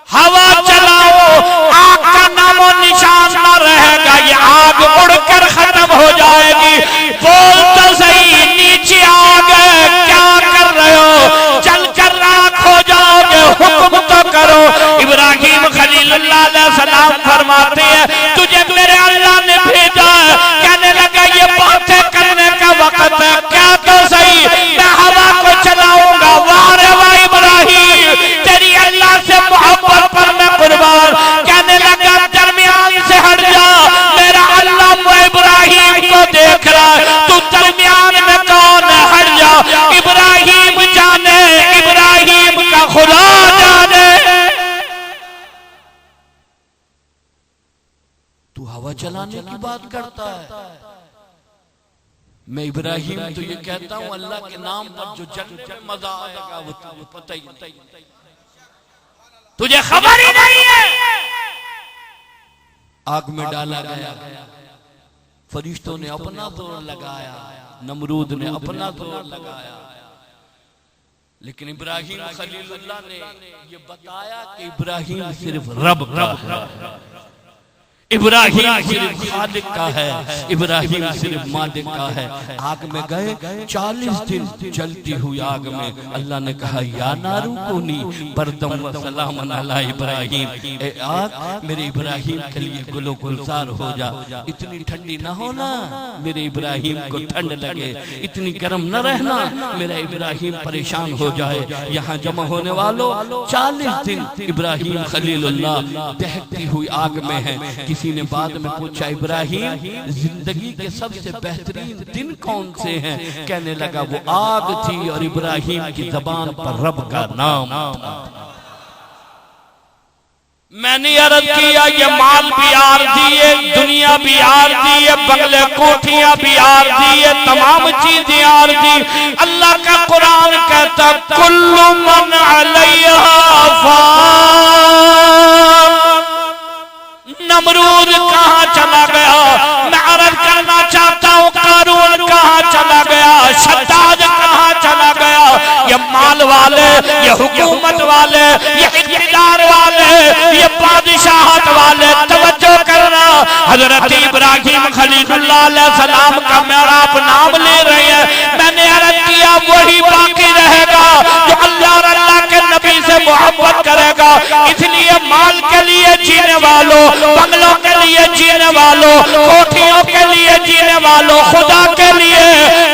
हवा चलाओ, आग का नामो निशान न रहेगा, ये आग उड़कर खत्म हो जाएगी। बोल तो सही, नीचे आग है, क्या कर रहे हो? जलकर राख हो जाओगे, हुक्म तो करो। इब्राहिम खलीलुल्लाह अलैहिस्सलाम फरमाते हैं तुझे मेरे अल्लाह ने भेजा है। कहने लगा ये बातें करने का वक्त है, क्या तो सही, मैं हवा को चलाऊंगा। वारे वाह इब्राहिम, तेरी अल्लाह से मोहब्बत पर मैं कुर्बान। कहने लगा दरमियान से हट जा, मेरा अल्लाह इब्राहिम को देख रहा है, तू दरमियान में कौन है? हट जा। इब्राहिम जाने, इब्राहिम का खुदा जाने। तू हवा चलाने की बात करता है, मैं इब्राहिम तो ये कहता हूं अल्लाह के नाम पर जो जन्नत में मजा आएगा वो तुझे पता ही नहीं, तुझे खबर ही नहीं है। आग में डाला गया, फरिश्तों ने अपना जोर लगाया, नमरूद ने अपना जोर लगाया, लेकिन इब्राहिम खलीलुल्लाह ने ये बताया कि इब्राहिम सिर्फ रब का है, इब्राहिम सिर्फ खालिक का है, इब्राहिम सिर्फ मालिक का है। आग में गए, 40 दिन जलती हुई आग में अल्लाह ने कहा या नारू कूनी बरदम व सलामन अला इब्राहिम, ए आग मेरे इब्राहिम के लिए गुलो गुलजार हो जा। इतनी ठंडी ना होना मेरे इब्राहिम को ठंड लगे, इतनी गर्म न रहना मेरा इब्राहिम परेशान हो जाए। यहाँ जमा होने वालों 40 दिन इब्राहिम खलीलुल्लाह दहकती हुई आग में है। किसी ने बाद में पूछा इब्राहिम जिंदगी के सबसे बेहतरीन दिन कौन से हैं? कहने लगा वो आग थी और इब्राहिम की जबान पर रब का नाम था। मैंने अर्ज किया ये माल भी आर दिए, दुनिया भी आर दी है, बंगले कोठियां भी आर दी है, तमाम चीजें आर दी। अल्लाह का कुरान कहता कुल्लु मन अलैहा फान। नमरूद कहाँ चला गया? मैं अर्ज करना चाहता हूँ कारून कहाँ चला गया? शद्दाद कहाँ चला गया? ये माल वाले, ये हुकूमत वाले, ये इक़्तिदार वाले, ये बादशाहत वाले, तवज्जो करना। हजरत इब्राहिम खलीलुल्लाह अलैहिस्सलाम का मेराब नाम ले रहे हैं। मैंने अर्ज किया वही बाकी रहेगा जो अल्लाह और अल्लाह के नबी से मोहब्बत करेगा। इसलिए माल के लिए जीने वालों, बंगलों के लिए जीने वालों, कोठियों के लिए जीने वालों, खुदा के लिए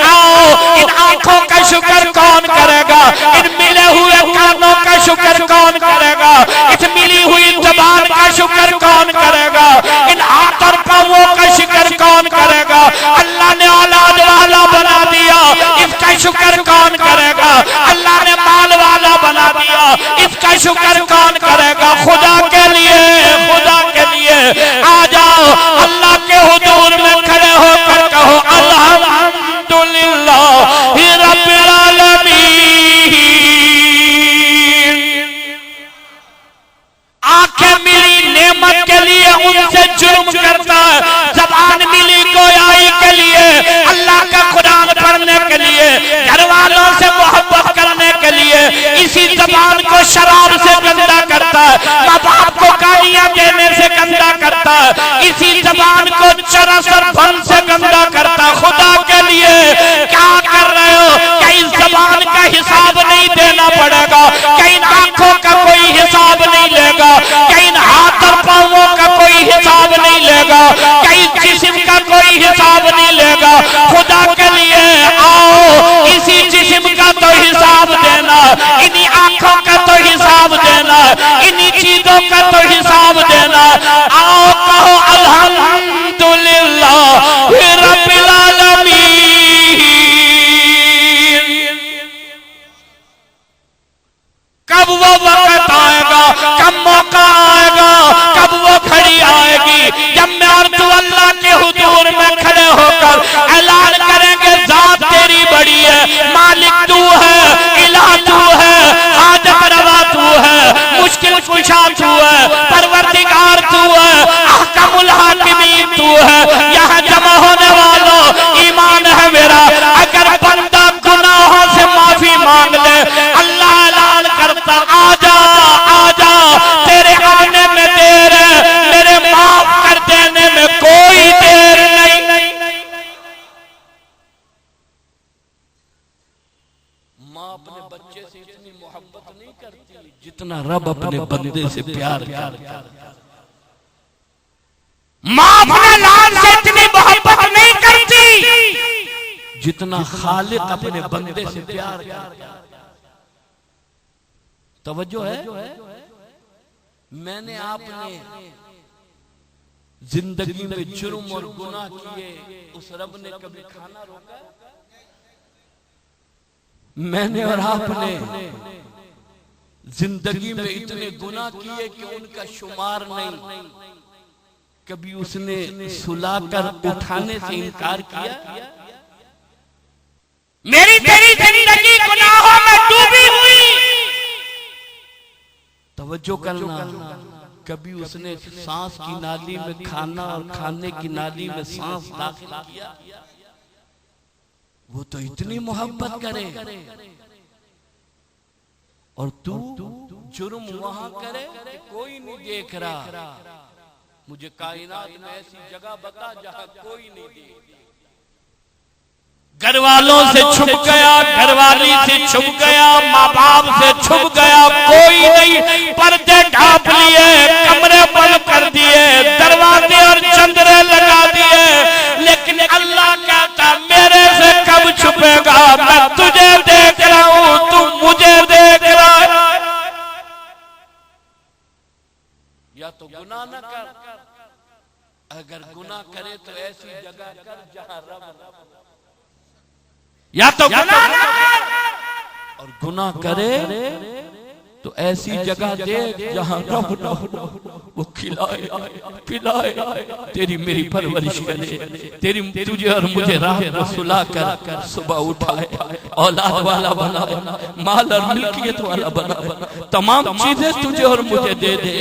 आओ। इन आंखों का शुक्र कौन करेगा? इन मिले हुए कानों का शुक्र कौन करेगा? इस मिली हुई ज़बान का शुक्र कौन करेगा? इन हाथ और पांवों का शुक्र कौन करेगा? अल्लाह ने औलाद वाला बना दिया, इसका शुक्र कौन करेगा? अल्लाह ने माल वाला बना दिया, इसका शुक्र कौन करेगा? खुदा के लिए, खुदा के लिए आ जाओ। अल्लाह के हुजूर में खड़े होकर कहो अल्हम्दुलिल्लाह रब्बिल आलमीन। आंखें मिली नेमत के लिए उनसे जुर्म करता है, ज़बान मिली गोयाई के लिए, अल्लाह का कुरान पढ़ने के लिए, घर वालों से मोहब्बत करने के लिए इसी ज़बान को शराब से गंदा करता है, माँ बाप को गालियां देने से गंदा करता है, इसी ज़बान को चरस और फन से गंदा तू है। यहाँ जमा होने वालों, ईमान है मेरा, अगर बंदा गुनाहों से माफी मांग ले, अल्लाह ऐलान करता आजा आजा, तेरे आने में देर है, मेरे माफ कर देने में कोई देर नहीं। माँ अपने बच्चे से इतनी मोहब्बत नहीं करती जितना रब अपने बंदे से प्यार करता। माँ अपने लाल से इतनी मोहब्बत नहीं करती जितना खालिक अपने बंदे से प्यार करता। तवज्जो है? मैंने आपने जिंदगी में जुर्म और गुनाह किए, उस रब ने कभी खाना रोका? मैंने और आपने जिंदगी में इतने गुनाह किए कि उनका शुमार नहीं, कभी उसने सुलाकर उठाने से इनकार किया? मेरी तेरी जिंदगी गुनाहों में डूबी हुई, तवज्जो करना, कभी उसने सांस की नाली में खाना और खाने की नाली में सांस दाखिल किया? वो तो इतनी मोहब्बत करे, और तू जुर्म वहां करे कि कोई नहीं देख रहा। मुझे कायनात में ऐसी जगह बता जहां कोई नहीं देख। घर वालों से छुप गया, घरवाली से छुप गया, माँ बाप से छुप गया, कोई नहीं, पर्दे ढांप लिए, कमरे बंद कर दिए, दरवाजे और चंदरे लगा दिए, लेकिन अल्लाह कहता मेरे से कब छुपेगा, मैं तुझे देख रहा हूं, तू मुझे देख रहा है। या तो गुनाह न कर, अगर गुनाह करे तो ऐसी जगह कर जहां रब, या तो गुनाह कर और गुनाह करे तो ऐसी जगह देख जहां रब ना हो, वो खिलाए पिलाए, तेरी मेरी परवरिश करे, तेरी तुझे और मुझे रात को सुला कर सुबह उठाए, औलाद वाला बना, माल और मिल्कियत वाला बना, तमाम चीजें तुझे और मुझे दे दे,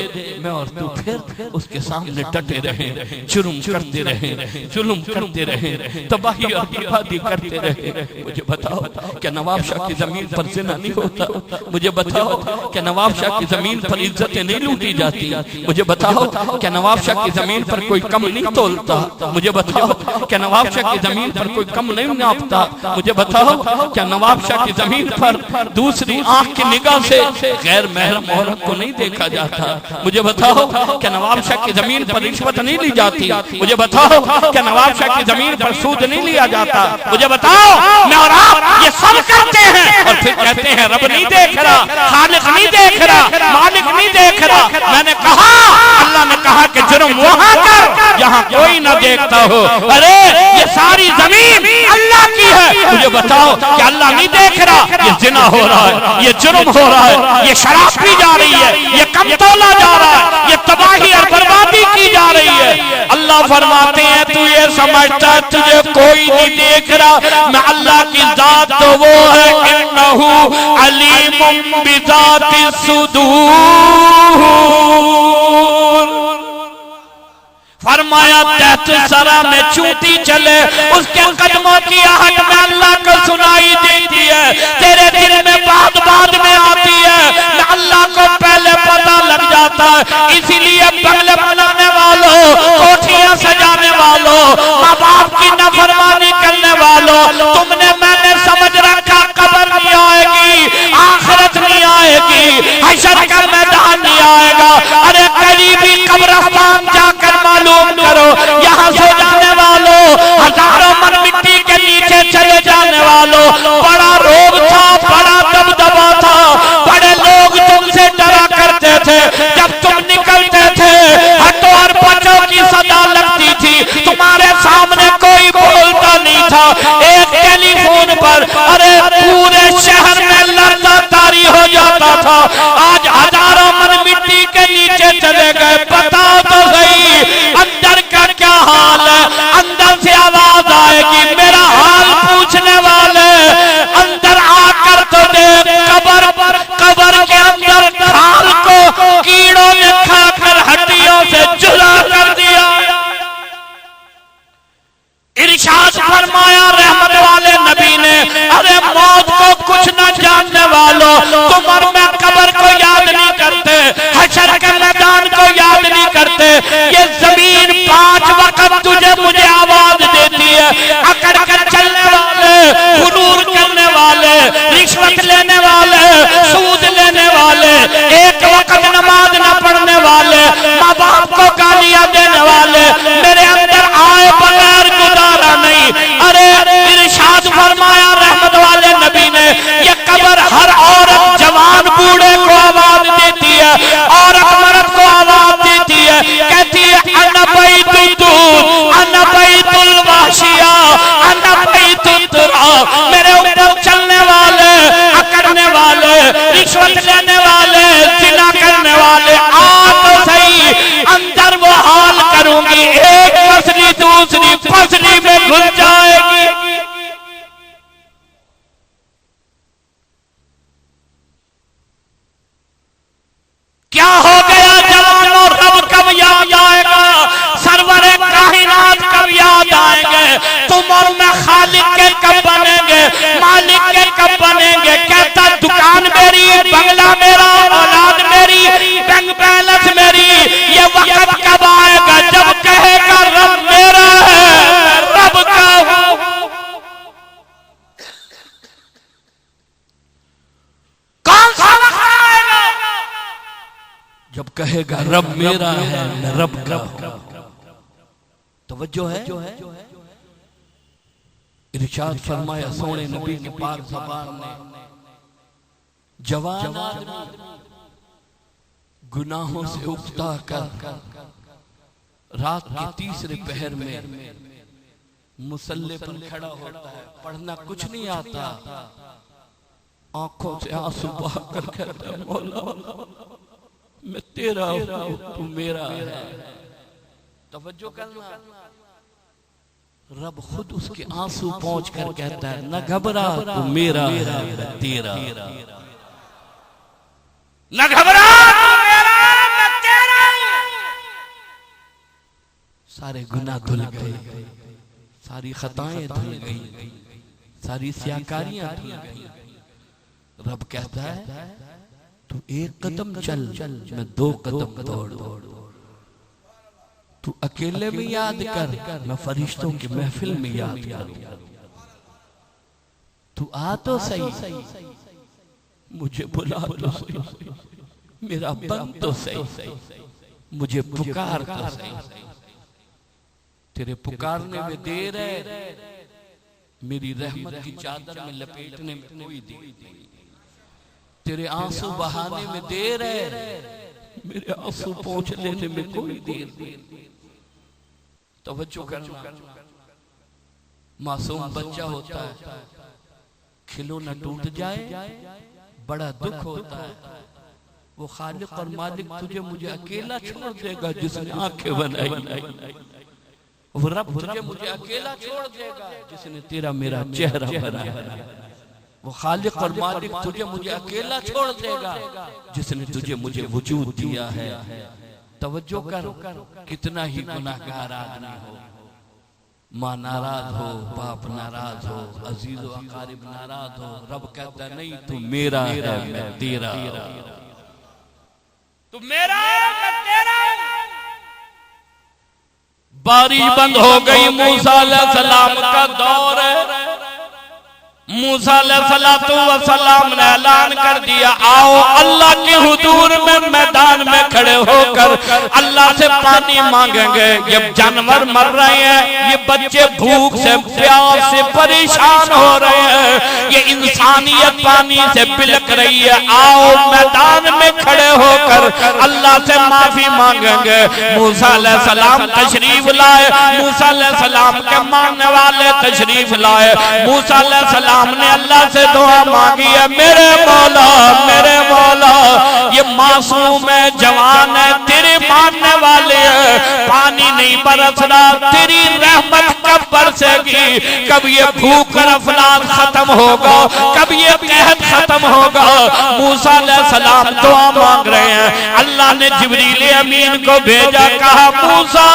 मैं और तू फिर उसके सामने डटे रहे, जुर्म करते रहे, जुल्म करते रहे, तबाही और बर्बादी करते रहे। मुझे बताओ क्या नवाब शाह की जमीन पर जिना नहीं होता? मुझे बताओ क्या नवाब शाह की जमीन पर इज्जतें नहीं लूटी जाती? मुझे बताओ क्या नवाब शाह की जमीन पर कोई कम नहीं तोलता? मुझे बताओ क्या नवाब शाह की जमीन पर कोई कम नहीं नापता? मुझे बताओ क्या नवाब शाह की जमीन पर दूसरी आंख की निगाह से गैर महरम औरत को नहीं देखा जाता? मुझे बताओ क्या नवाब शाह की जमीन पर रिश्वत नहीं ली जाती? मुझे बताओ क्या नवाब शाह की जमीन पर सूद नहीं लिया जाता? मुझे बताओ, मैं और आप ये सब करते हैं और फिर कहते हैं रब नहीं देख रहा, खालिक नहीं देख रहा, मालिक नहीं देख रहा। मैंने कहा, अल्लाह ने कहा कि जुर्म वहां कर जहां कोई ना देखता हो। अरे ये सारी जमीन अल्लाह की है, मुझे बताओ कि अल्लाह नहीं देख रहा? ये जिना हो रहा है, ये जुर्म हो रहा है, ये शराब पी जा रही है, ये कम तोला जा रहा है, ये तबाही और बर्बादी की जा रही है। अल्लाह फरमाते हैं तू ये समझता तुझे कोई नहीं देख रहा, मैं अल्लाह की जात तो वो है इन्नहु अलीमुम बिज़ाति सुदूर। फरमाया तहत सरा में चूती चले, उसके कदमों की आहट में अल्लाह को सुनाई देती है, तेरे दिल में बात बात में आती है, अल्लाह को पहले पता लग जाता है। इसीलिए बंगले बनाने वालों, कोठियां सजाने वालों, माँ बाप की नफरमानी करने वालों, तुमने मैंने समझ रखा कब्र नहीं आएगी, आखिरत नहीं आएगी, हशर का मैदान नहीं आएगा। अरे करीबी कब्रिस्तान जाकर मालूम करो, यहाँ सो जाने वालों, हजारों मन मिट्टी के नीचे चले जाने वालों, बड़ा रोग था, बड़ा दबदबा था, बड़े लोग तुमसे डरा करते थे, जब तुम निकलते थे हटो और बचो की सदा लगती थी, तुम्हारे सामने कोई बोलता नहीं था, एक ये जमीन 5 वक्त तुझे मुझे आवाज देती है। अकड़ कर चलने वाले, गुरूर करने वाले, रिश्वत लेने वाले, सूद लेने वाले, एक वक्त नमाज न पढ़ने वाले, माँ बाप को गालियां देने वाले, मेरे अंदर आए बगैर गुजारा नहीं। अरे इरशाद फरमाया रहमत वाले नबी ने, ये कब्र हर औरत जवान बूढ़े को आवाज देती है, औरत मर्द को आवाज देती है, कहती है अना बैतुल दूर, अना बैतुल वाशिया, अना बैतुल तुरा। मेरे ऊपर चलने वाले, अकड़ने वाले, रिश्वत लेने वाले, जिना करने वाले, आ तो सही, अंदर वो हाल करूंगी, एक पसली दूसरी पसली में घुल जाएगी। क्या हो गया जवानों, रब कब याद आएगा, सरवरे काहिनात कब याद आएंगे, तुम और मैं खालिक के कब बनेंगे, मालिक के कब बनेंगे। कहता दुकान मेरी, बंगला मेरा, औलाद मेरी, बैंक बैलेंस मेरी, ये वक्त कब आएगा जब कहेगा रब मेरा है, रब का हूं। कौन सा वक्त आएगा जब कहेगा रब मेरा है, मैं रब का हूं। तवज्जो है, इरशाद फरमाया सोने नबी के पाक ज़बान ने, जवान आदमी गुनाहों से उकता कर रात के तीसरे पहर में मुसल्ले पर खड़ा होता है, पढ़ना कुछ नहीं आता, आंखों से आंसू बहाकर कहता है मौला मैं तेरा हूं, तू मेरा है। तवज्जो करना, रब खुद उसके आंसू पहुंच कर कहता है न घबरा, तू मेरा है, मैं तेरा, न घबरा, तू मेरा, मैं तेरा। सारे गुनाह धुल गए, सारी खताएं धुल गई, सारी सियाकारियां धुल गई। रब कहता है तू एक कदम चल, मैं 2 कदम दौड़, तू अकेले में याद कर, मैं फरिश्तों की महफिल में याद कर, तू आ तो सही, मुझे बुला तो सही, मेरा बन तो सही, मुझे पुकार तो सही। तेरे पुकारने में देर है, मेरी रहमत की चादर में लपेटने में कोई देर नहीं। तेरे आंसू बहाने में देर है, मेरे आंसू पहुंच लेने में कोई देर नहीं। तवज्जो करना, मासूम बच्चा होता है, खिलौना टूट जाए बड़ा दुख होता है। वो खालिक और मालिक तुझे मुझे अकेला छोड़ देगा जिसने आंखें बनाई, वो रब तुझे मुझे अकेला छोड़ देगा जिसने तेरा मेरा चेहरा बनाया। वो खालिक और मालिक तुझे मुझे अकेला छोड़ देगा जिसने तुझे मुझे वजूद दिया है। तवज्जो कर, कितना ही गुनाहगार आदमी हो, माँ नाराज हो, बाप नाराज हो, अजीज व अकारिब नाराज हो, रब कहता नहीं तू मेरा है, मैं तेरा, तू मेरा मैं तेरा। बारिश बंद हो गई, मूसा अलैहिस्सलाम का दौर है। मूसा अलैहिस्सलाम ने ऐलान कर दिया, आओ अल्लाह के हुजूर में मैदान में खड़े होकर अल्लाह से पानी मांगेंगे। ये जानवर मर रहे हैं, ये बच्चे भूख से प्यास से परेशान हो रहे हैं, ये इंसानियत पानी से बिलक रही है। आओ मैदान में खड़े होकर अल्लाह से माफी मांगेंगे। मूसा अलैहिस्सलाम तशरीफ लाए, मूसा अलैहिस्सलाम के मांगने वाले तशरीफ लाए। मूसा अलैहिस्सलाम हमने अल्लाह से दुआ मांगी है, मेरे मौला ये मासूम है, जवान है, तेरे मानने वाले है, पानी नहीं बरस रहा, तेरी रहमत कब बरसेगी, कब ये भूख और अफलास खत्म होगा, कब ये कहत खत्म होगा। मूसा अलैहिस्सलाम दुआ मांग रहे हैं, अल्लाह ने जिब्रील अमीन को भेजा, कहा मूसा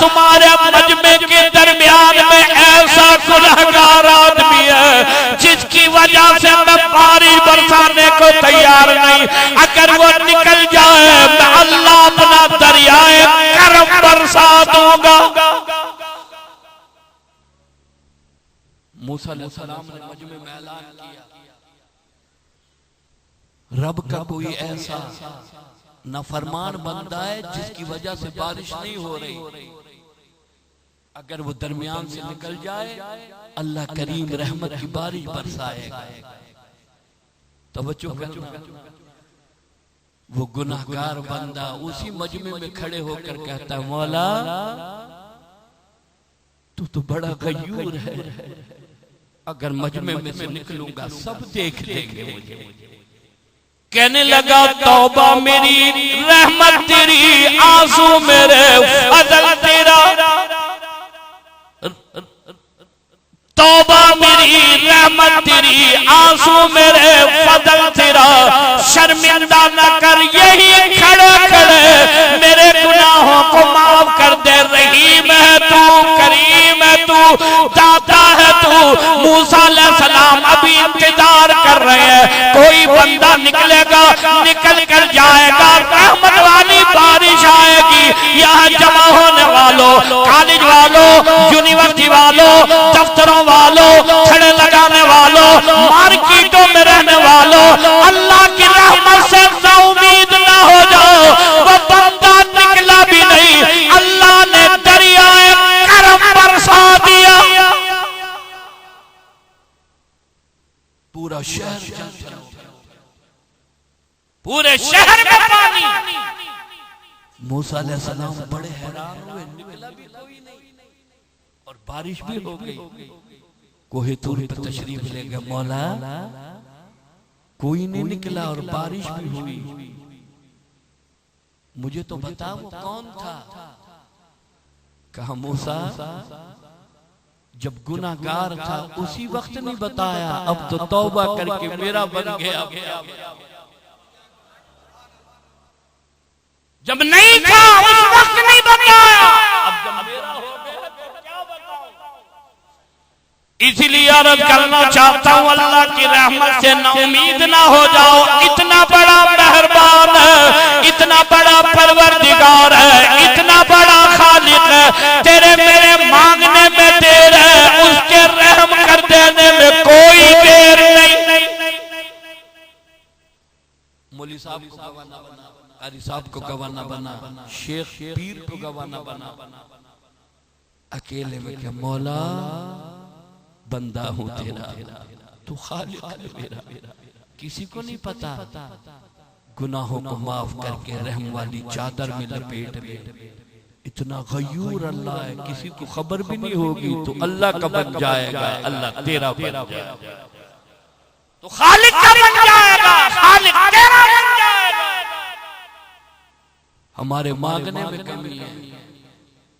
तुम्हारे मजमे के दरमियान में ऐसा गुनहगार आदमी है जिसकी वजह से मैं बारिश बरसाने को तैयार नहीं, अगर वो निकल जाए मैं अल्लाह अपना दरियाए करम बरसा दूंगा। मूसा अलैहिस्सलाम ने मजमे में ऐलान किया, रब का कोई ऐसा नाफरमान बंदा है जिसकी वजह से बारिश नहीं हो रही, अगर वो दरमियान से निकल जाए अल्लाह करीम रहमत की बारिश बरसाएगा। तवज्जो करना, वो गुनाहगार बंदा उसी मजमे में खड़े होकर कहता है, मौला तू तो बड़ा गयूर है, अगर मजमे में से निकलूंगा सब देख लेंगे मुझे। कहने लगा, तौबा मेरी रहमत तेरी, आंसू मेरे फजल तेरा। तौबा मेरी रहमत तेरी, आंसू मेरे फजल तेरा। शर्मिंदा न कर यही खड़े खड़े मेरे गुनाहों को माफ कर दे। रहीम है तू, करीम है तू, दाता है तू। मूसा अलैहिस्सलाम अभी इंतजार कर रहे हैं, कोई बंदा निकलेगा, निकल कर जाएगा, रहमत वाली बारिश आएगी। यहाँ जमा होने वालों, कॉलेज वालों, यूनिवर्सिटी वालों, दफ्तरों वालों, खड़े लगाने वालों, मार्केटों में रहने वालों, अल्लाह की रहमत से उम्मीद ना हो जाओ। वो बंदा निकला भी नहीं, अल्लाह ने दरियाए करम बरसा दिया। पूरा शहर जल गया, पूरे शहर में पानी। मूसा अलैहिस्सलाम बड़े हैरान हुए, निकला भी कोई नहीं और बारिश भी हो गई। कोहे तूर पर तशरीफ ले गए, मौला कोई नहीं निकला और बारिश भी हुई, मुझे तो बता वो कौन था। कहा, मूसा जब गुनाहगार था उसी वक्त नहीं बताया, अब तो तौबा करके मेरा बन गया। जब नहीं था उस वक्त नहीं बताया, अब जब मेरा हो गया तो क्या बताऊं। इसीलिए अर्ज करना चाहता हूं, अल्लाह की रहमत से ना उम्मीद ना हो जाओ। इतना बड़ा मेहरबान है, इतना बड़ा परवरदिगार है, इतना बड़ा खालिक है, तेरे मेरे मांगने में देर है, उसके रहम कर देने में कोई देर नहीं। मौलवी साहब को गवाना बना, कारी साहब को गवाना बना, शेख पीर को गवाना बना, अकेले में क्या मौला बंदा हूं तेरा, तू खालिक है मेरा, किसी को नहीं पता। गुनाहों को माफ करके रहम वाली चादर में लपेट दे। इतना गयूर अल्लाह है, किसी को खबर भी नहीं होगी तो अल्लाह का बन जाएगा, अल्लाह तेरा बन जाएगा, तो खालिक का बन जाएगा, खालिक तेरा बन जाएगा। हमारे मांगने में कमी है,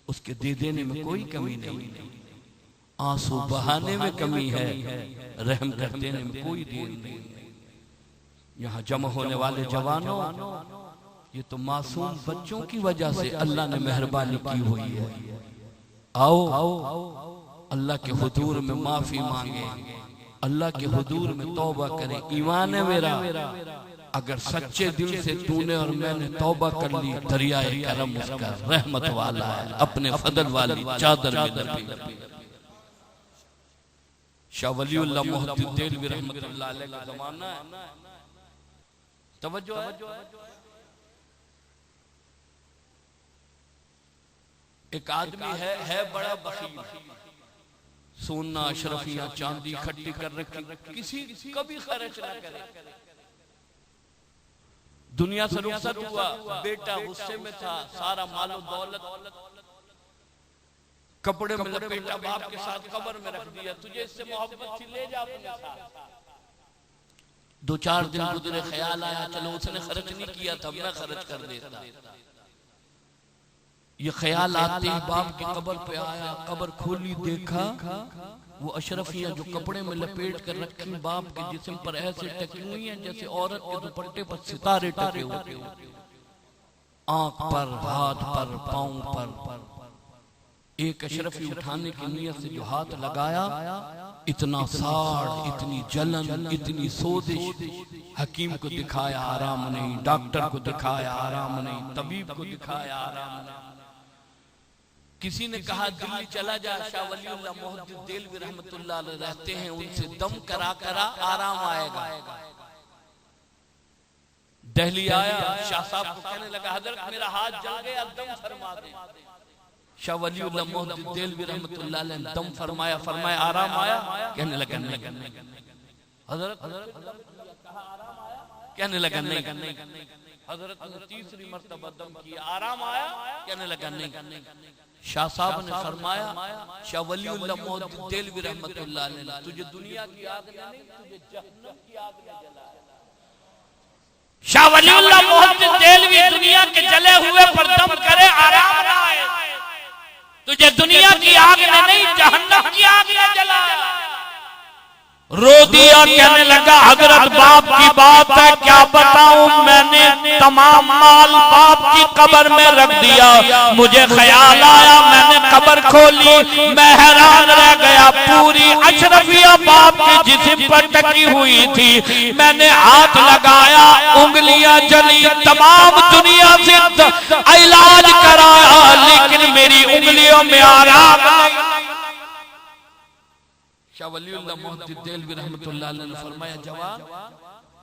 उसके दे देने में कोई कमी नहीं। आंसू बहाने में कमी है, रहम कर देने में कोई देर नहीं। यहाँ जमा होने वाले जवानों, ये तो मासूम बच्चों की वजह से अल्लाह ने मेहरबानी की हुई है। आओ अल्लाह के हुजूर में माफी मांगे, अल्लाह के हुजूर में तौबा करें। ईमान है मेरा, अगर सच्चे दिल से तूने और मैंने तौबा कर ली, दरियाए करम उसका रहमत वाला है, अपने फजल वाली चादर में लपेटे। शाह वलीउल्लाह मोहद्दिस देलवी रहमतुल्लाह अलैह का जमाना है, तवज्जो है। एक आदमी है बड़ा बखील, सोना अशरफियां चांदी इकट्ठी कर रखी, किसी कभी खर्च न करे। दुनिया से रुखसत हुआ, बेटा गुस्से में था, सारा मालो दौलत कपड़े में लपेटा, बाप के साथ कब्र में रख दिया, तुझे इससे मोहब्बत थी ले जा अपने साथ। 2-4 दिन गुजरे, ख्याल आया चलो उसने खर्च नहीं किया था, मैं खर्च कर देता। ये ख्याल आते ही बाप की कब्र पे आया, कब्र खोली, देखा वो अशरफियां जो कपड़े में लपेट कर रखी बाप के जिस्म पर ऐसे टकी हुई हैं जैसे औरत के दुपट्टे पर सितारे टके होते हो, आंख पर, हाथ पर, पांव पर। एक अशरफी उठाने की नियत से जो हाथ लगाया, इतना साड़, इतनी जलन, इतनी सोजिश। हकीम को दिखाया आराम नहीं, डॉक्टर को दिखाया आराम नहीं, तबीब को दिखाया आराम नहीं। किसी ने कहा दिल्ली चला जा, शाह वलीउल्लाह मोहद्दिस देलवी रहमतुल्लाह अलैह रहते हैं, उनसे दम करा करा आराम आएगा। दिल्ली आया, शाह साहब को कहने लगा हजरत मेरा हाथ जल गया, दम फरमा दे। शाह वलीउल्लाह मोहद्दिस देलवी रहमतुल्लाह अलैह ने दम फरमाया, फरमाया आराम आया? कहने लगा नहीं। हजरत कहने लगा नहीं। हजरत ने तीसरी मर्तबा दम किया, आराम आया? कहने लगा नहीं। शाह साहब ने फरमाया, शाह वलीउल्लाह मोहद्दिस देलवी रहमतुल्लाह अलैह, तुझे दुनिया की आग ने नहीं, तुझे जहन्नम की आग ने जलाया। शाह वलीउल्लाह मोहद्दिस देलवी दुनिया के जले हुए पर दम करे, आराम ना आए, तुझे दुनिया की आग ने नहीं, जहन्नम की आग ने जलाया। रो दिया, कहने लगा हजरत बाप की बात है, क्या बताऊं, मैंने तमाम माल बाप की कब्र में रख दिया, मुझे ख्याल आया, मैंने कब्र खोली, मैं हैरान रह गया, पूरी अशरफिया बाप के जिस्म पर टकी हुई थी, मैंने हाथ लगाया, उंगलियां जली, तमाम दुनिया से इलाज कराया, लेकिन मेरी उंगलियों में आराम नहीं। शाह वलीउल्लाह मोहद्दिस देलवी रहमतुल्लाह अलैह ने फरमाया, जवाब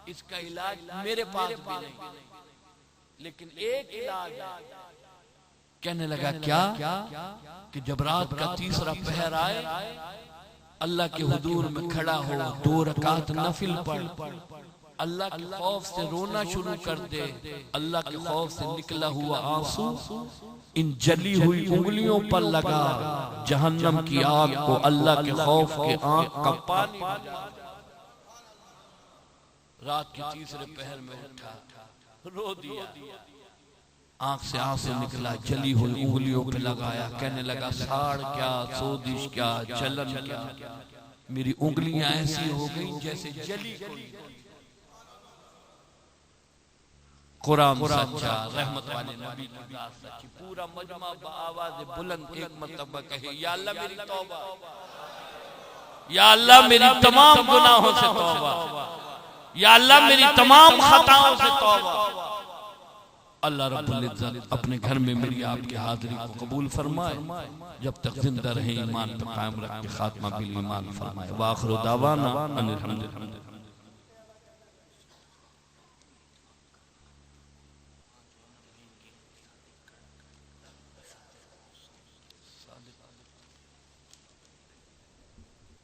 इसका इलाज मेरे पास भी नहीं, लेकिन एक इलाज है। कहने लगा क्या? कि जब रात का तीसरा पहर आए, अल्लाह के हुजूर में खड़ा हो, 2 रकात नफिल पढ़, अल्लाह के खौफ से रोना शुरू कर दे, अल्लाह के खौफ से निकला हुआ आंसू इन जली हुई उंगलियों पर लगा, जहन्नम की आग को अल्लाह के खौफ के आंख का पानी। रात के तीसरे पहर में उठा, रो दिया, आंख से आंसू निकला, जली हुई उंगलियों पे लगाया, कहने लगा साड़ क्या, सोदिश क्या, जलन क्या, मेरी उंगलियां ऐसी हो गई जैसे जली। कुरान सच्चा, रहमत वाले नबी की बात सच्ची। पूरा मजमा आवाज बुलंद एक मरतबा कहे, या अल्लाह मेरी तौबा, या अल्लाह मेरी तमाम गुनाहों से तौबा, या अल्लाह मेरी तमाम खताओं से तौबा। अल्लाह रब्बुल इज्जत अपने घर में मेरी आपकी हाजिरी को कबूल फरमाए, जब तक जिंदा रहे ईमान पर कायम रख के खात्मा बिल ईमान फरमाए। व आखिरु दावाना अनिल हम्दुलिल्लाह।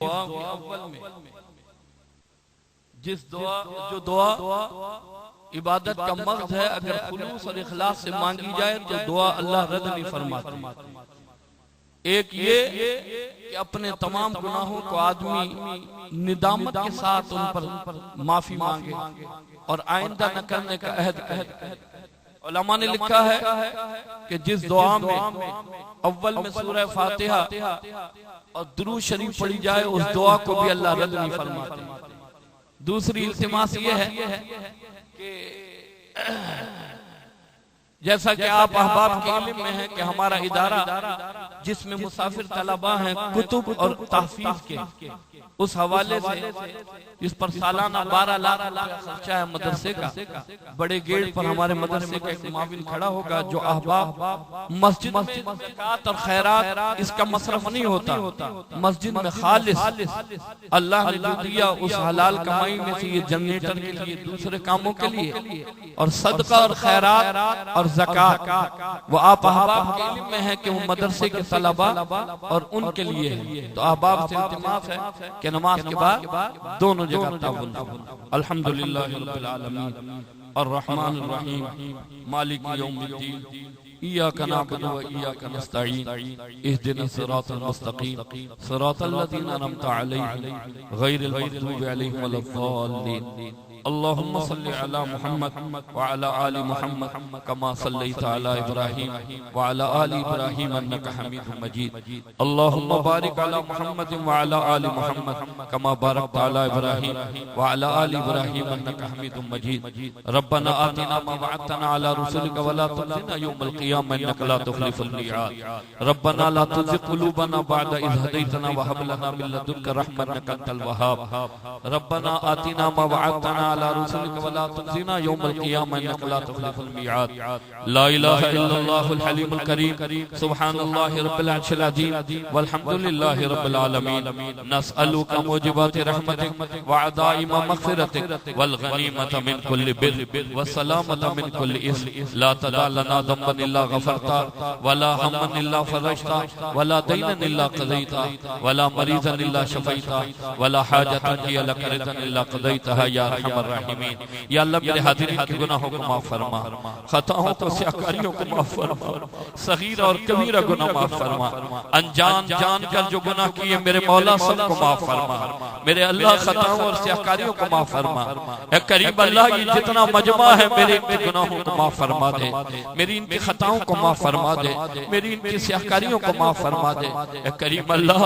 अव्वल में जो दुआ इबादत का मक़सद है, अगर खुलूस और इखलास से मांगी जाए तो दुआ अल्लाह रद्द नहीं फरमाता। एक ये कि अपने तमाम गुनाहों को आदमी निदामत के साथ उन पर माफी मांगे और आइंदा न करने का अहद करे। उलमा ने लिखा है कि जिस दुआ में अव्वल में सूरह फातिहा और दुरूद शरीफ पढ़ी जाए, उस दुआ को भी अल्लाह रद्द नहीं फरमाते। दूसरी इल्तिमास ये है कि जैसा कि आप अहबाब के इल्म में है कि हमारा इदारा जिसमें मुसाफिर तलबा हैं कुतुब और तहफीज के, उस हवाले से इस पर सालाना 12 लाख खर्चा है मदरसे का। बड़े गेट पर हमारे मदरसे का एक माविन खड़ा होगा जो अहबाब मस्जिद में ज़कात और खैरात इसका मसरफ नहीं होता, मस्जिद में खालिस अल्लाह ने जो दिया उस हलाल कमाई में से ये जनरेटर के लिए, दूसरे कामों के लिए, और सदका और खैरात और ज़कात वो आप अहबाब के इल्म में है कि वो मदरसे के तलबा और उनके लिए है। तो अहबाब से इल्तिमास है कि नमाज के बाद दोनों जगह ताउन। अल्हम्दुलिल्लाह रब्बिल आलमीन अर्रहमानिर रहीम मालिक यौमिद्दीन इय्याका नअबुदु व इय्याका नस्तईन इहदिना सिरातल मुस्तकीम सिरातल लज़ीना अनअमता अलैहिम गैरिल मग़दूबि अलैहिम वलद्दाल्लीन। अल्लाहुम्मा सल्लि अला मुहम्मद व अला आलि मुहम्मद कमा सल्लैता अला इब्राहीम व अला आलि इब्राहीम इन्नका हमीदुम मजीद। अल्लाहुम्मा बारिक अला मुहम्मद व अला आलि मुहम्मद कमा बारकता अला इब्राहीम व अला आलि इब्राहीम इन्नका हमीदुम मजीद। रब्बना आतिना मा वअदतना अला रुसुलिका व ला तुख़ज़िना यौमल क़ियामह इन्नका ला तुख़लिफुल मिआद। रब्बना ला तुज़िग़ क़ुलूबना बअद इज़ हदैतना व हब लना मिन लदुनका रहमतन इन्नका अंतल वहाब। रब्बना आतिना मा वअदतना अला रुसुलिक वला तुखज़िना यौमल क़ियामह इन्नका ला तुख़्लिफ़ुल मिआद। ला इलाहा इल्लल्लाहुल हलीमुल करीम सुब्हानल्लाहि रब्बिल अर्शिल अज़ीम वल्हम्दुलिल्लाहि रब्बिल आलमीन। नस्अलुका मुजिबाति रहमतिक व अदाइमा मग़फ़िरतिक वल गनीमत मिन कुल्लि बिर व सलामत मिन कुल्लि इस्म। ला तदा लना ज़म्बन इल्ला गफ़रता वला हम्मन इल्ला फ़रजता वला दीनन इल्ला क़ज़ैता वला मरीज़न इल्ला शफ़ैता वला हाजतन हिय लक रिदन इल्ला क़ज़ैतहा या अरहमर राहिमीन। या अल्लाह मेरे हाज़िरीन के गुनाहों को माफ़ फरमा, खताओं को सियाकारियों को माफ़ फरमा, सगीरा और कबीरा गुनाह माफ़ फरमा, अनजान जान कर जो गुनाह किए मेरे मौला सबको माफ़ फरमा। मेरे अल्लाह खताओं और सियाकारियों को माफ़ फरमा। ए करीम अल्लाह ये जितना मजमा है मेरे इनके गुनाहों को माफ़ फरमा दे, मेरी इनकी खताओं को माफ़ फरमा दे, मेरी इनकी सियाकारियों को माफ़ फरमा दे। ए करीम अल्लाह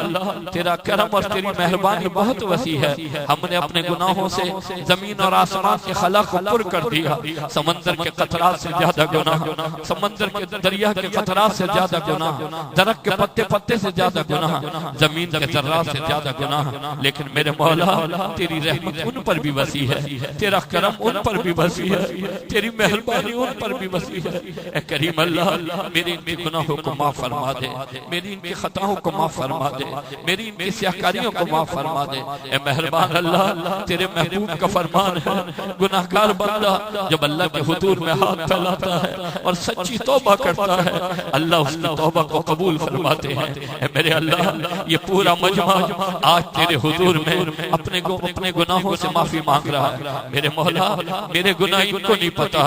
तेरा करम और तेरी मेहरबानी बहुत वसी है। हमने अपने गुनाहों से जमीन और आसमान के खला को पुर कर दिया। समंदर के कतरात से ज्यादा गुनाह, समंदर के दरिया के कतरात से ज्यादा गुनाह, दरख्त के पत्ते पत्ते से ज्यादा गुनाह, जमीन के जर्रात से ज्यादा गुनाह। लेकिन मेरे मौला तेरी रहमत उन पर भी वसी है, तेरा करम उन पर भी वसी है, तेरी मेहरबानी उन पर भी वसी है। ए करीम अल्लाह मेरे इनके गुनाहों को माफ फरमा दे, मेरी इनकी खताओं को माफ फरमा दे, मेरी इनकी सियाकारियों को माफ फरमा दे। ए मेहरबान अल्लाह तेरे महबूब का फरमान है, गुनाहगार बंदा जब अल्लाह के हुजूर में हाथ फैलाता है और सच्ची तौबा करता है अल्लाह उसकी तौबा को कबूल फरमाते हैं। ए मेरे अल्लाह ये पूरा मजमा आज तेरे हुजूर में अपने गुनाहों से माफी मांग रहा है। मेरे मौला मेरे गुनाह इनको नहीं पता,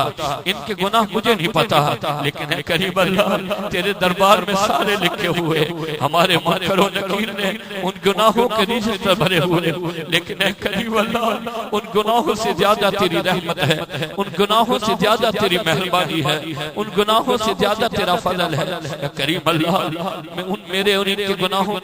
इनके गुनाह मुझे नहीं पता, लेकिन है करीब अल्लाह तेरे दरबार में सारे लिखे हुए हमारे मुनकर और नकीर ने उन गुनाहों के रजिस्टर भरे हुए, लेकिन है करीब अल्लाह उन गुनाहों से ज्यादा तेरी रहमत है, उन गुनाहों से ज्यादा तेरी मेहरबानी है, उन गुनाहों से ज्यादा तेरा फजल है। करीम अल्लाह उन मेरे और इनके गुनाहों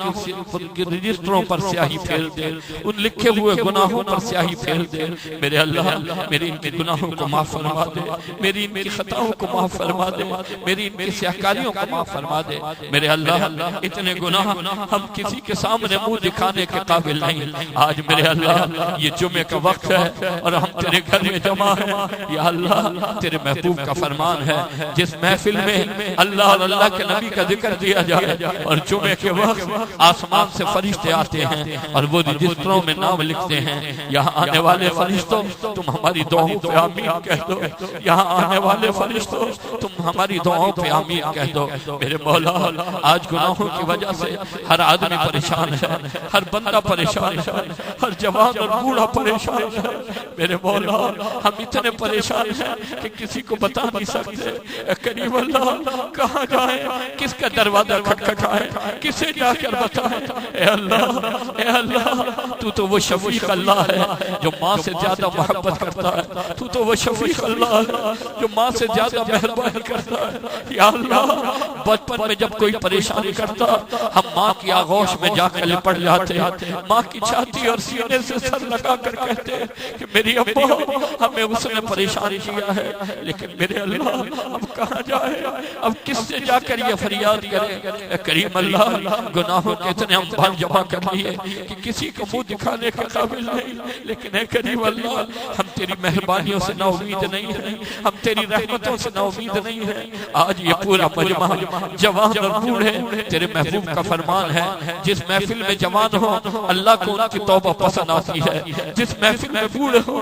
के रजिस्टरों पर स्याही फेर दे, उन लिखे हुए गुनाहों पर स्याही फेर दे। मेरे अल्लाह मेरी इनके गुनाहों को माफ फरमा दे, मेरी इनकी खताओं को माफ फरमा दे, मेरी इनकी सियाकारियों को माफ फरमा दे। मेरे अल्लाह इतने गुनाह हम किसी के सामने मुंह दिखाने के काबिल नहीं। आज मेरे अल्लाह ये जुमे का वक्त है और हम तेरे घर में जमा है। या अल्लाह तेरे महबूब का फरमान है जिस महफिल में अल्लाह और अल्लाह के नबी का जिक्र दिया जाए और जुमे के वक्त आसमान से फरिश्ते आते हैं और वो रजिस्टरों में नाम लिखते हैं, यहाँ आने वाले फरिश्तों तुम हमारी दुआओं पे आमीन कह दो, यहाँ आने वाले फरिश्तों तुम हमारी दुआओं पे आमीन कह दो। मेरे मौला आज गुनाहों की वजह से हर आदमी परेशान है, हर बंदा परेशान है, हर जवान और बूढ़ा परेशान है। मेरे मौला हम इतने परेशान हैं कि किसी को बता नहीं सकते। करीम अल्लाह कहाँ जाए, किसका दरवाजा खटखटाए, किसे जाकर बताए। ए अल्लाह तू तो वो शफीक अल्लाह है जो माँ से ज्यादा मोहब्बत करता है, तू तो वो शफीक अल्लाह है जो माँ से ज्यादा मेहरबानी करता है। या अल्लाह बचपन में जब कोई परेशानी करता हम माँ की आगोश में जाकर लिपट जाते, माँ की छाती और सीने से सर लगा कर कहते कि मेरी अम्मा हमें उसने परेशान किया है। लेकिन मेरे अल्लाह अब कहाँ जाए, अब किससे जाकर ये फरियाद करे। करीम अल्लाह गुनाहों के इतने हम भाग जमा कर लिए कि किसी को मुंह दिखाने के काबिल नहीं। लेकिन है करीम अल्लाह हम तेरी मेहरबानियों से ना उम्मीद नहीं है, हम तेरी रहमतों से ना उम्मीद नहीं है। आज ये पूरा मजमा जवान और बूढ़े तेरे महबूब का फरमान है जिस महफिल में जवान हो अल्लाह को उनकी तौबा पसंद आती है, जिस महफिल में बूढ़े हो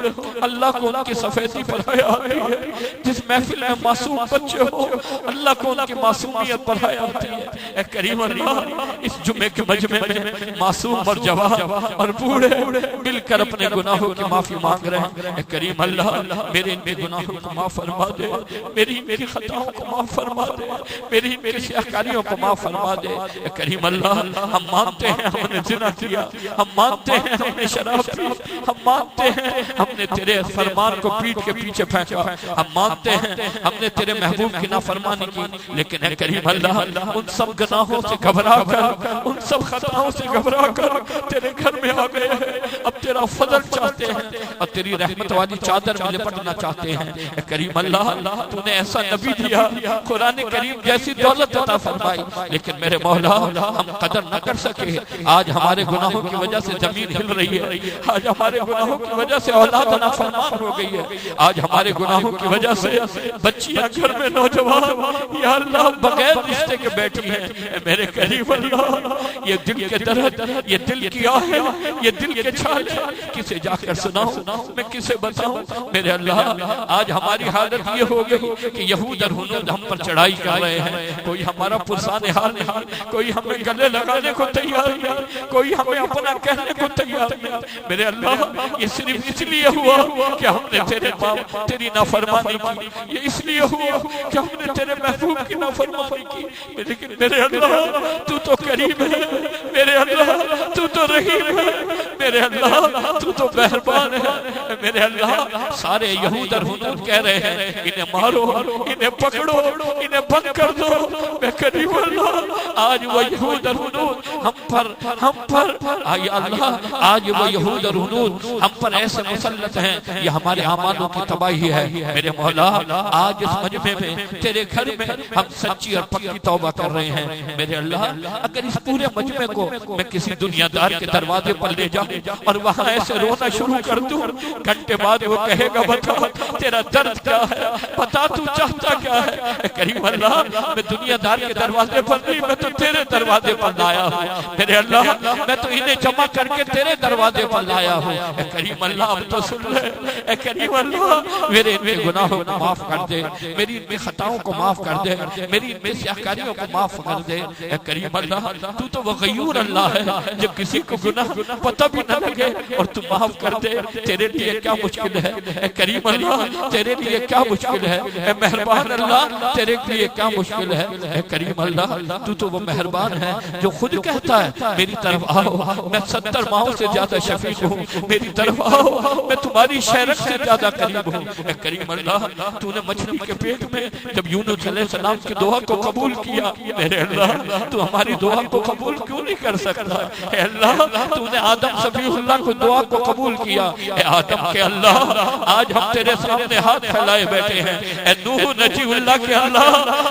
अल्लाह को उनकी सफेदी पर हया आती है, जिस महफिल में मासूम बच्चे हो अल्लाह को उनकी मासूमियत पर हया आती है। ए करीम अल्लाह इस जुमे के मजमे में मासूम और जवान और बूढ़े मिलकर अपने गुनाहों की माफी मांग रहे हैं। ए करीम अल्लाह मेरे इनके गुनाहों को माफ फरमा दे, मेरी खताओं को माफ फरमा दे, मेरी इनकी शिकायतों को माफ फरमा दे। ए करीम अल्लाह हम मानते हैं हमने जिना किया, हम मानते हैं हमने शराब पी, हम मानते हैं हमने तेरे फरमान को पीठ के पीछे फेंका, हम मानते हैं हमने तेरे महबूब की नाफरमानी की। लेकिन है करीम अल्लाह उन सब गुनाहों से घबरा कर, उन सब खताओं से घबरा कर तेरे घर में आ गए हैं। अब तेरा फजल चाहते हैं और तेरी रहमत वाली चादर में लिपटना चाहते हैं। करीम अल्लाह तूने ऐसा नबी दिया, कुरान करीम जैसी दौलत अता फरमाई, लेकिन मेरे मौला हम कदर न कर सके। आज हमारे गुनाहों की वजह से जमीन हिल रही है, आज हमारे गुनाहों की वजह से औलाद नाफरमान हो गई है, आज हमारे गुनाहों की वजह से बच्चियां घर में नौजवान या अल्लाह बगैर रिश्ते के बैठी है। मेरे करीब अल्लाह ये दिल के दर्द, ये दिल की आहे, ये दिल के छाल किसे जाकर सुनाऊं, मैं किसे बताऊं। मेरे अल्लाह आज हमारी हालत ये हो गई कि यहूद और हुनूद हम पर चढ़ाई कर रहे हैं। कोई हमारा पुरसाने हाल नहीं, कोई हमें गले लगाने को तैयार नहीं, कोई हमें अपना कहने को तैयार नहीं। मेरे अल्लाह ये सिर्फ इसलिए हुआ कि हमने तेरे बाप तेरी नाफरमानी की, ये इसलिए हुआ कि हमने तेरे महबूब की नाफरमानी की। लेकिन मेरे अल्लाह तू तो करीम है, मेरे अल्लाह तू तो रहीम है, मेरे अल्लाह तू तो मेहरबान है। मेरे अल्लाह सारे यहूद और हुनूद कह रहे हैं इन्हें मारो, इन्हें पकड़ो, इन्हें बंद कर दो। मैं करीम अल्लाह आज वो यहूद और हुनूद हम पर आया अल्लाह, आज वो यहूद और हुनूद हम पर ऐसे मुसल्लत हैं, ये हमारे आमालों की तबाही है। मेरे मौला आज इस मजमे में तेरे घर में हम सच्ची और पक्की तौबा कर रहे हैं। मेरे अल्लाह अगर इस पूरे मजमे को मैं किसी दुनियादार के दरवाजे पर ले जाऊं और वहां ऐसे रोना शुरू कर दूं, घंटे बाद वो कहेगा बता तेरा दर्द क्या है, बता तू चाहता क्या है। करीम अल्लाह मैं दुनियादार के दरवाजे पर नहीं, मैं तो तेरे दरवाजे पर लाया हूँ। मेरे अल्लाह मैं तो इन्हें जमा करके तेरे दरवाजे पर लाया हूँ। करीम अल्लाह अब तो सुन ले, करीम अल्लाह मेरे इनमें गुनाहों को माफ कर दे, मेरी इनमें खताओं को माफ कर दे, मेरी इनमें स्याकारियों को माफ कर दे। करीम अल्लाह तू तो वो गयूर अल्लाह है जब किसी को गुनाह पता भी न लगे और तू माफ कर दे, तेरे लिए क्या मुश्किल है। करीम अल्लाह तेरे लिए क्या मुश्किल है, मेहरबान अल्लाह तेरे लिए क्या मुश्किल है। करीम अल्लाह तू तो वो मेहरबान है जो खुद कहता है मेरी तरफ आओ, मैं 70 माओं से ज्यादा शफीक हूँ, मेरी तरफ आओ, मैं तुम्हारी शहरत से ज्यादा करीब हूँ। करीम अल्लाह तूने मछली के पेट में जब यूनुस अलैहिस्सलाम की दुआ को कबूल किया, मेरे अल्लाह तू हमारी दुआ को कबूल क्यों नहीं कर सकता। अल्लाह तूने आदम सफीउल्लाह को दुआ को कबूल किया, आदम के अल्लाह आज हम तेरे सामने हाथ फैलाए बैठे हैं। नूह नजीउल्लाह के अल्लाह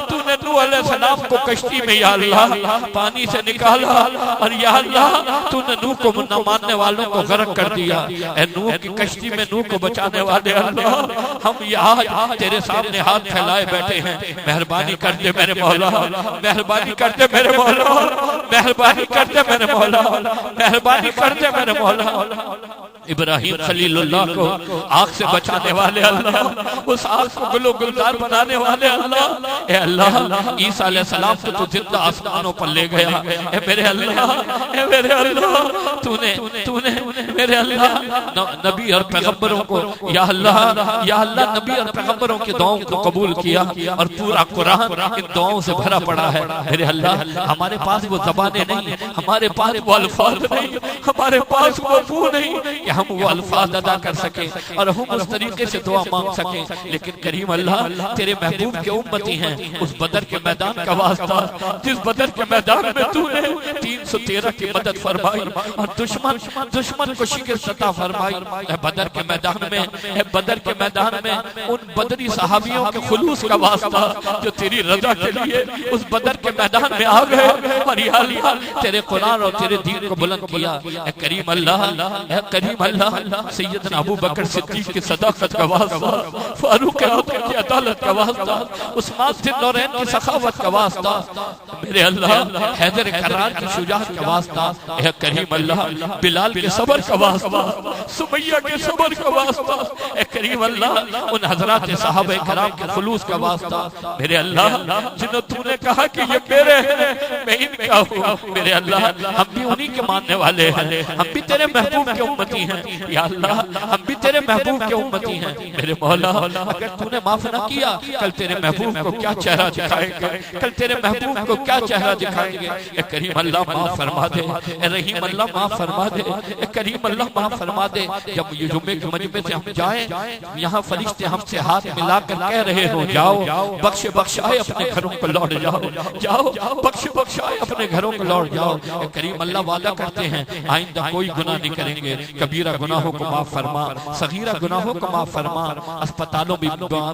तूने नूह अलैहिस्सलाम को कश्ती में या अल्लाह पानी से निकाला और या अल्लाह तूने नूह को न मानने वालों को गर्क कर दिया। नूह की कश्ती में नूह को बचाने वाले अल्लाह हम यहाँ तेरे सामने हाथ फैलाए बैठे हैं। मेहरबानी कर दे मेरे मौला, मेहरबानी कर दे मेरे मौला, मेहरबानी कर दे मेरे मौला, मेहरबानी कर दे मेरे मौला। इब्राहिम खलीलुल्लाह को आग से बचाने वाले अल्लाह, उस आग को गुलो गुलजार बनाने वाले अल्लाह, ए अल्लाह ईसा अलैहिस्सलाम को तो जिंदा आसमानों पर ले गया। ए मेरे अल्लाह, ए मेरे अल्लाह तूने तूने मेरे अल्लाह नबी और पैगंबरों को या अल्लाह नबी और पैगंबरों की दुआओं को कबूल किया और पूरा कुरान इन दुआओं से भरा पड़ा है। मेरे अल्लाह हमारे पास वो ज़बानें नहीं, हमारे पास वो अल्फाज नहीं, हमारे पास वो मुंह नहीं हम वो अल्फाज अदा कर सके और हम उस तरीके से दुआ मांग सके। लेकिन करीम अल्लाह तेरे महबूब के उम्मती हैं, उस बदर के मैदान का वास्ता जिस बदर के मैदान में तूने 313 की मदद फरमाई और दुश्मन को शिकस्त अता फरमाई। बदर के मैदान में, बदर के मैदान में उन बदरी सहाबियों के खुलूस का वास्ता जो तेरी रजा के लिए उस बदर के मैदान में आ गए और या अल्लाह तेरे कुरान और तेरे दीन को बुलंद किया। करीम अल्लाह, करीम अल्लाह सैयदना अबू बकर सिद्दीक की सदाकत का वास्ता, फारूक आज़म की अदालत का वास्ता, उस्मान बिन नौरैन की सखावत का वास्ता, मेरे अल्लाह हैदर करार की शुजाअत का वास्ता, ए करीम अल्लाह बिलाल के सब्र का वास्ता, सुमैया के सब्र का वास्ता, ए करीम अल्लाह उन हजरात सहाबा किराम के खुलूस का वास्ता, मेरे अल्लाह जिन्होंने तूने कहा कि ये मेरे हैं मैं इनका हूँ। मेरे अल्लाह हम भी उन्हीं के मानने वाले हैं, हम भी तेरे महबूब के उम्मती हैं। या अल्लाह हम भी तेरे महबूब के उम्मती हैं। मेरे मौला अगर तूने माफ न किया कल तेरे महबूब को क्या चेहरा दिखाएंगे, कल तेरे महबूब को क्या चेहरा दिखाएंगे। ए करीम अल्लाह माफ फरमा दे, ए रहीम अल्लाह माफ फरमा दे, ए करीम अल्लाह माफ फरमा दे। जब ये जुम्मे के मजमे से हम जाएं, यहाँ फरिश्ते हमसे हाथ मिलाकर कह रहे हो जाओ बख्श बख्शाए अपने घरों को लौट जाओ, जाओ बख्श बख्शाए अपने घरों को लौट जाओ। करीम अल्लाह वादा करते हैं आइंदा कोई गुनाह नहीं करेंगे। कबीरा गुनाहों को माफ फरमा, सगीरा गुनाहों को माफ फरमा, अस्पतालों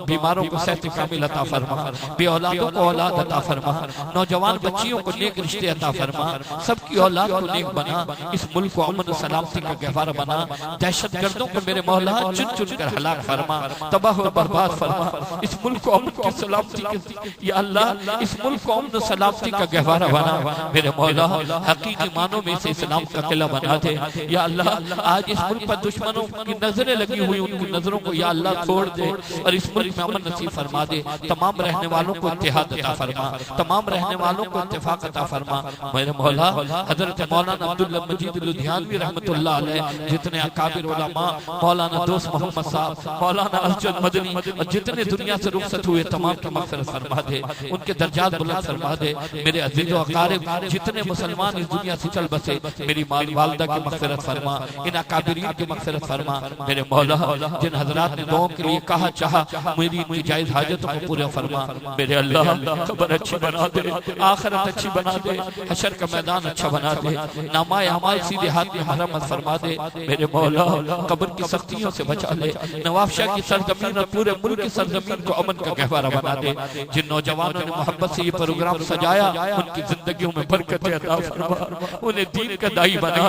बीमारों को सेहत कामिल अता फरमा, बे औलादों को औलाद अता फरमा, नौजवान बच्चियों को नेक रिश्ते अता फरमा, सबकी औलाद को नेक बना, इस मुल्क को अमन सलामती का गहवारा बना, दहशत गर्दों को मेरे मौला चुन चुन कर हलाक फरमा, तबाह और बर्बाद फरमा, इस मुल्क को अमन की सलामती के या अल्लाह इस मुल्क को अमन सलामती का गहवारा बना मेरे मौला, हकीकी मानों में से इस्लाम का किला बना दे या अल्लाह। आज इस मुल्क पर दुश्मनों की नजरें लगी हुई, उनकी नजरों को या अल्लाह छोड़ दे और इस मुल्क में अमन नसीब फरमा दे। तमाम रहने वालों को इत्तेहाद अता फरमा, तमाम रहने वालों को इत्तेफाक अता फरमा मेरे मौला। हजरत मौलाना अब्दुल मजीद लुधियानवी रहमतुल्लाह अलैह, जितने अकाबिर उलमा, मौलाना दोस्त मोहम्मद साहब, मौलाना अरशद मदनी और जितने दुनिया से रुखसत हुए तमाम की मग़फ़िरत फरमा दे, उनके दर्जात बुलंद फरमा दे। मेरे अज़ीज़ व अक़ारिब जितने मुसलमान इस दुनिया से चल बसे, मेरी वालिदा की मग़फ़िरत फरमा, इन अकाबिरीन की मग़फ़िरत फरमा मेरे मौला। जिन हज़रात ने दुआओं के लिए कहा चाहा, मेरी इनकी जायज़ हाजतों को पूरा फरमा मेरे अल्लाह। कब्र अच्छी बना दे, आखिरत अच्छी बना दे, हशर का मैदान अच्छा बना दे, नामाए अमाल सीधे हाथ में मरहमत फरमा दे मेरे मौला। कब्र की सख्तियों से बचा ले, नवाब शाह की सरजमीन और पूरे मुल्क की सरजमीन को अमन का गहवारा बना दे। जिन नौजवानों ने मोहब्बत से ये प्रोग्राम सजाया, उनकी जिंदगियों में बरकत अता फरमा, उन्हें दीन का दाई बना,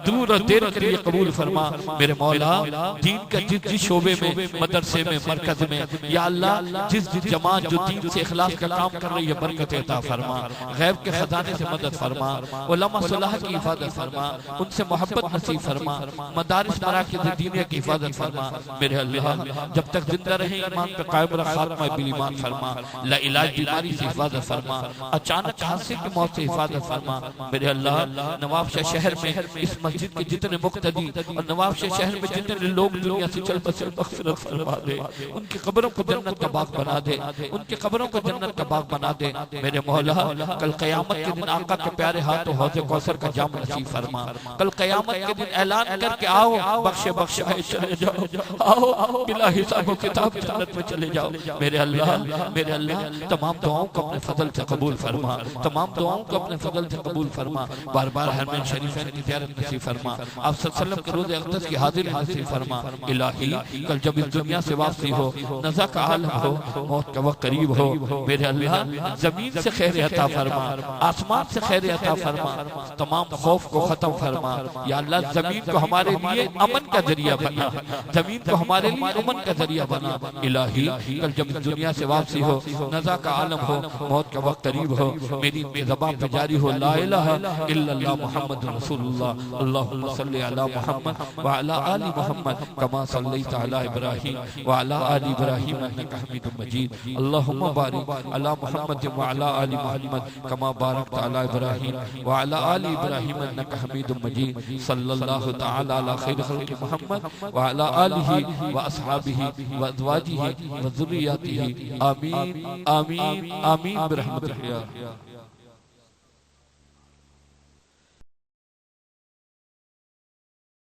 दूर और देर के लिए कबूल फरमा मेरे मौला। दीन का जिस जिस शोबे में, मदरसे में, मरकज में या अल्लाह, जिस जिस जमात जो दीन से इखलास का काम कर रही है, बरकत अता फरमा, गैब के खजाने से मदद फरमा, उलमा सुलह की हिफाजत फरमा, उनसे मोहब्बत नसीब फरमा, मदारिस मराकिज़ दीनिया की हिफाजत फरमा मेरे अल्लाह। जब तक जिंदा रहे ईमान पे कायम रख, खात्मा बिल ईमान फरमा, ला इलाज बीमारी से हिफाजत फरमा, अचानक हादसे की मौत से हिफाजत फरमा मेरे अल्लाह। नवाबशाह शहर में इस मस्जिद के जितने मुक्तदी और नवाबशाह शहर में जितने लोग दुनिया से चल बसे, मग़फ़िरत फरमा दे, उनकी कब्रों को जन्नत का बाग बना दे, उनकी कब्रों को जन्नत का बाग बना दे मेरे मौला। कल क़यामत के दिन आका के प्यारे हाथों हौज़े कौसर का जाम नसीब फरमा। कल क़यामत के दिन ऐलान करके आओ, बख्शे बख्शाए चले जाओ, आओ बिला हिसाब किताब जन्नत में चले जाओ मेरे अल्लाह। मेरे अल्लाह तमाम दुआओं को अपने फजल से कबूल फरमा, तमाम दुआओं को अपने फजल से कबूल फरमा। बार बार हरमैन शरीफैन की ज़ियारत नसीब फरमा, आप सल्लल्लाहु अलैहि वसल्लम के रोज़े अक़दस की हाज़िरी नसीब फरमा इलाही। कल जब इस दुनिया से वापसी हो, नज़ा का आलम हो, मौत का वक्त करीब हो मेरे अल्लाह, जमीन से खैर अता फरमा, आसमान से खैर अता फरमा, तमाम खौफ को खत्म फरमा या अल्लाह। जमीन को हमारे लिए अमन का जरिया बना, जमीन को हमारे लिए अमन का जरिया बना इलाही। कल जब इस दुनिया से वापसी हो, नज़ा का आलम हो, मौत का वक्त करीब हो, मेरी ज़बान पे जारी हो ला इलाहा इल्लल्लाह मुहम्मद रसूलुल्लाह। अल्लाहुम्मा सल्लि अला मुहम्मद व अला आलि मुहम्मद कमा सल्लैता अला इब्राहीम व अला आलि इब्राहीम इन्नका हमीदुम मजीद। अल्लाहुम्मा बारिक अला मुहम्मद व अला आलि मुहम्मद कमा बारकता अला इब्राहीम व अला आलि इब्राहीम इन्नका हमीदुम मजीद। सल्लल्लाहु तआला अला खैर खल्क़ि मुहम्मद व अला आलिहि व अस्हाबिहि व अज़वाजिहि व ज़ुर्रिय्यतिहि आमीन आमीन आमीन बिरहमतिका।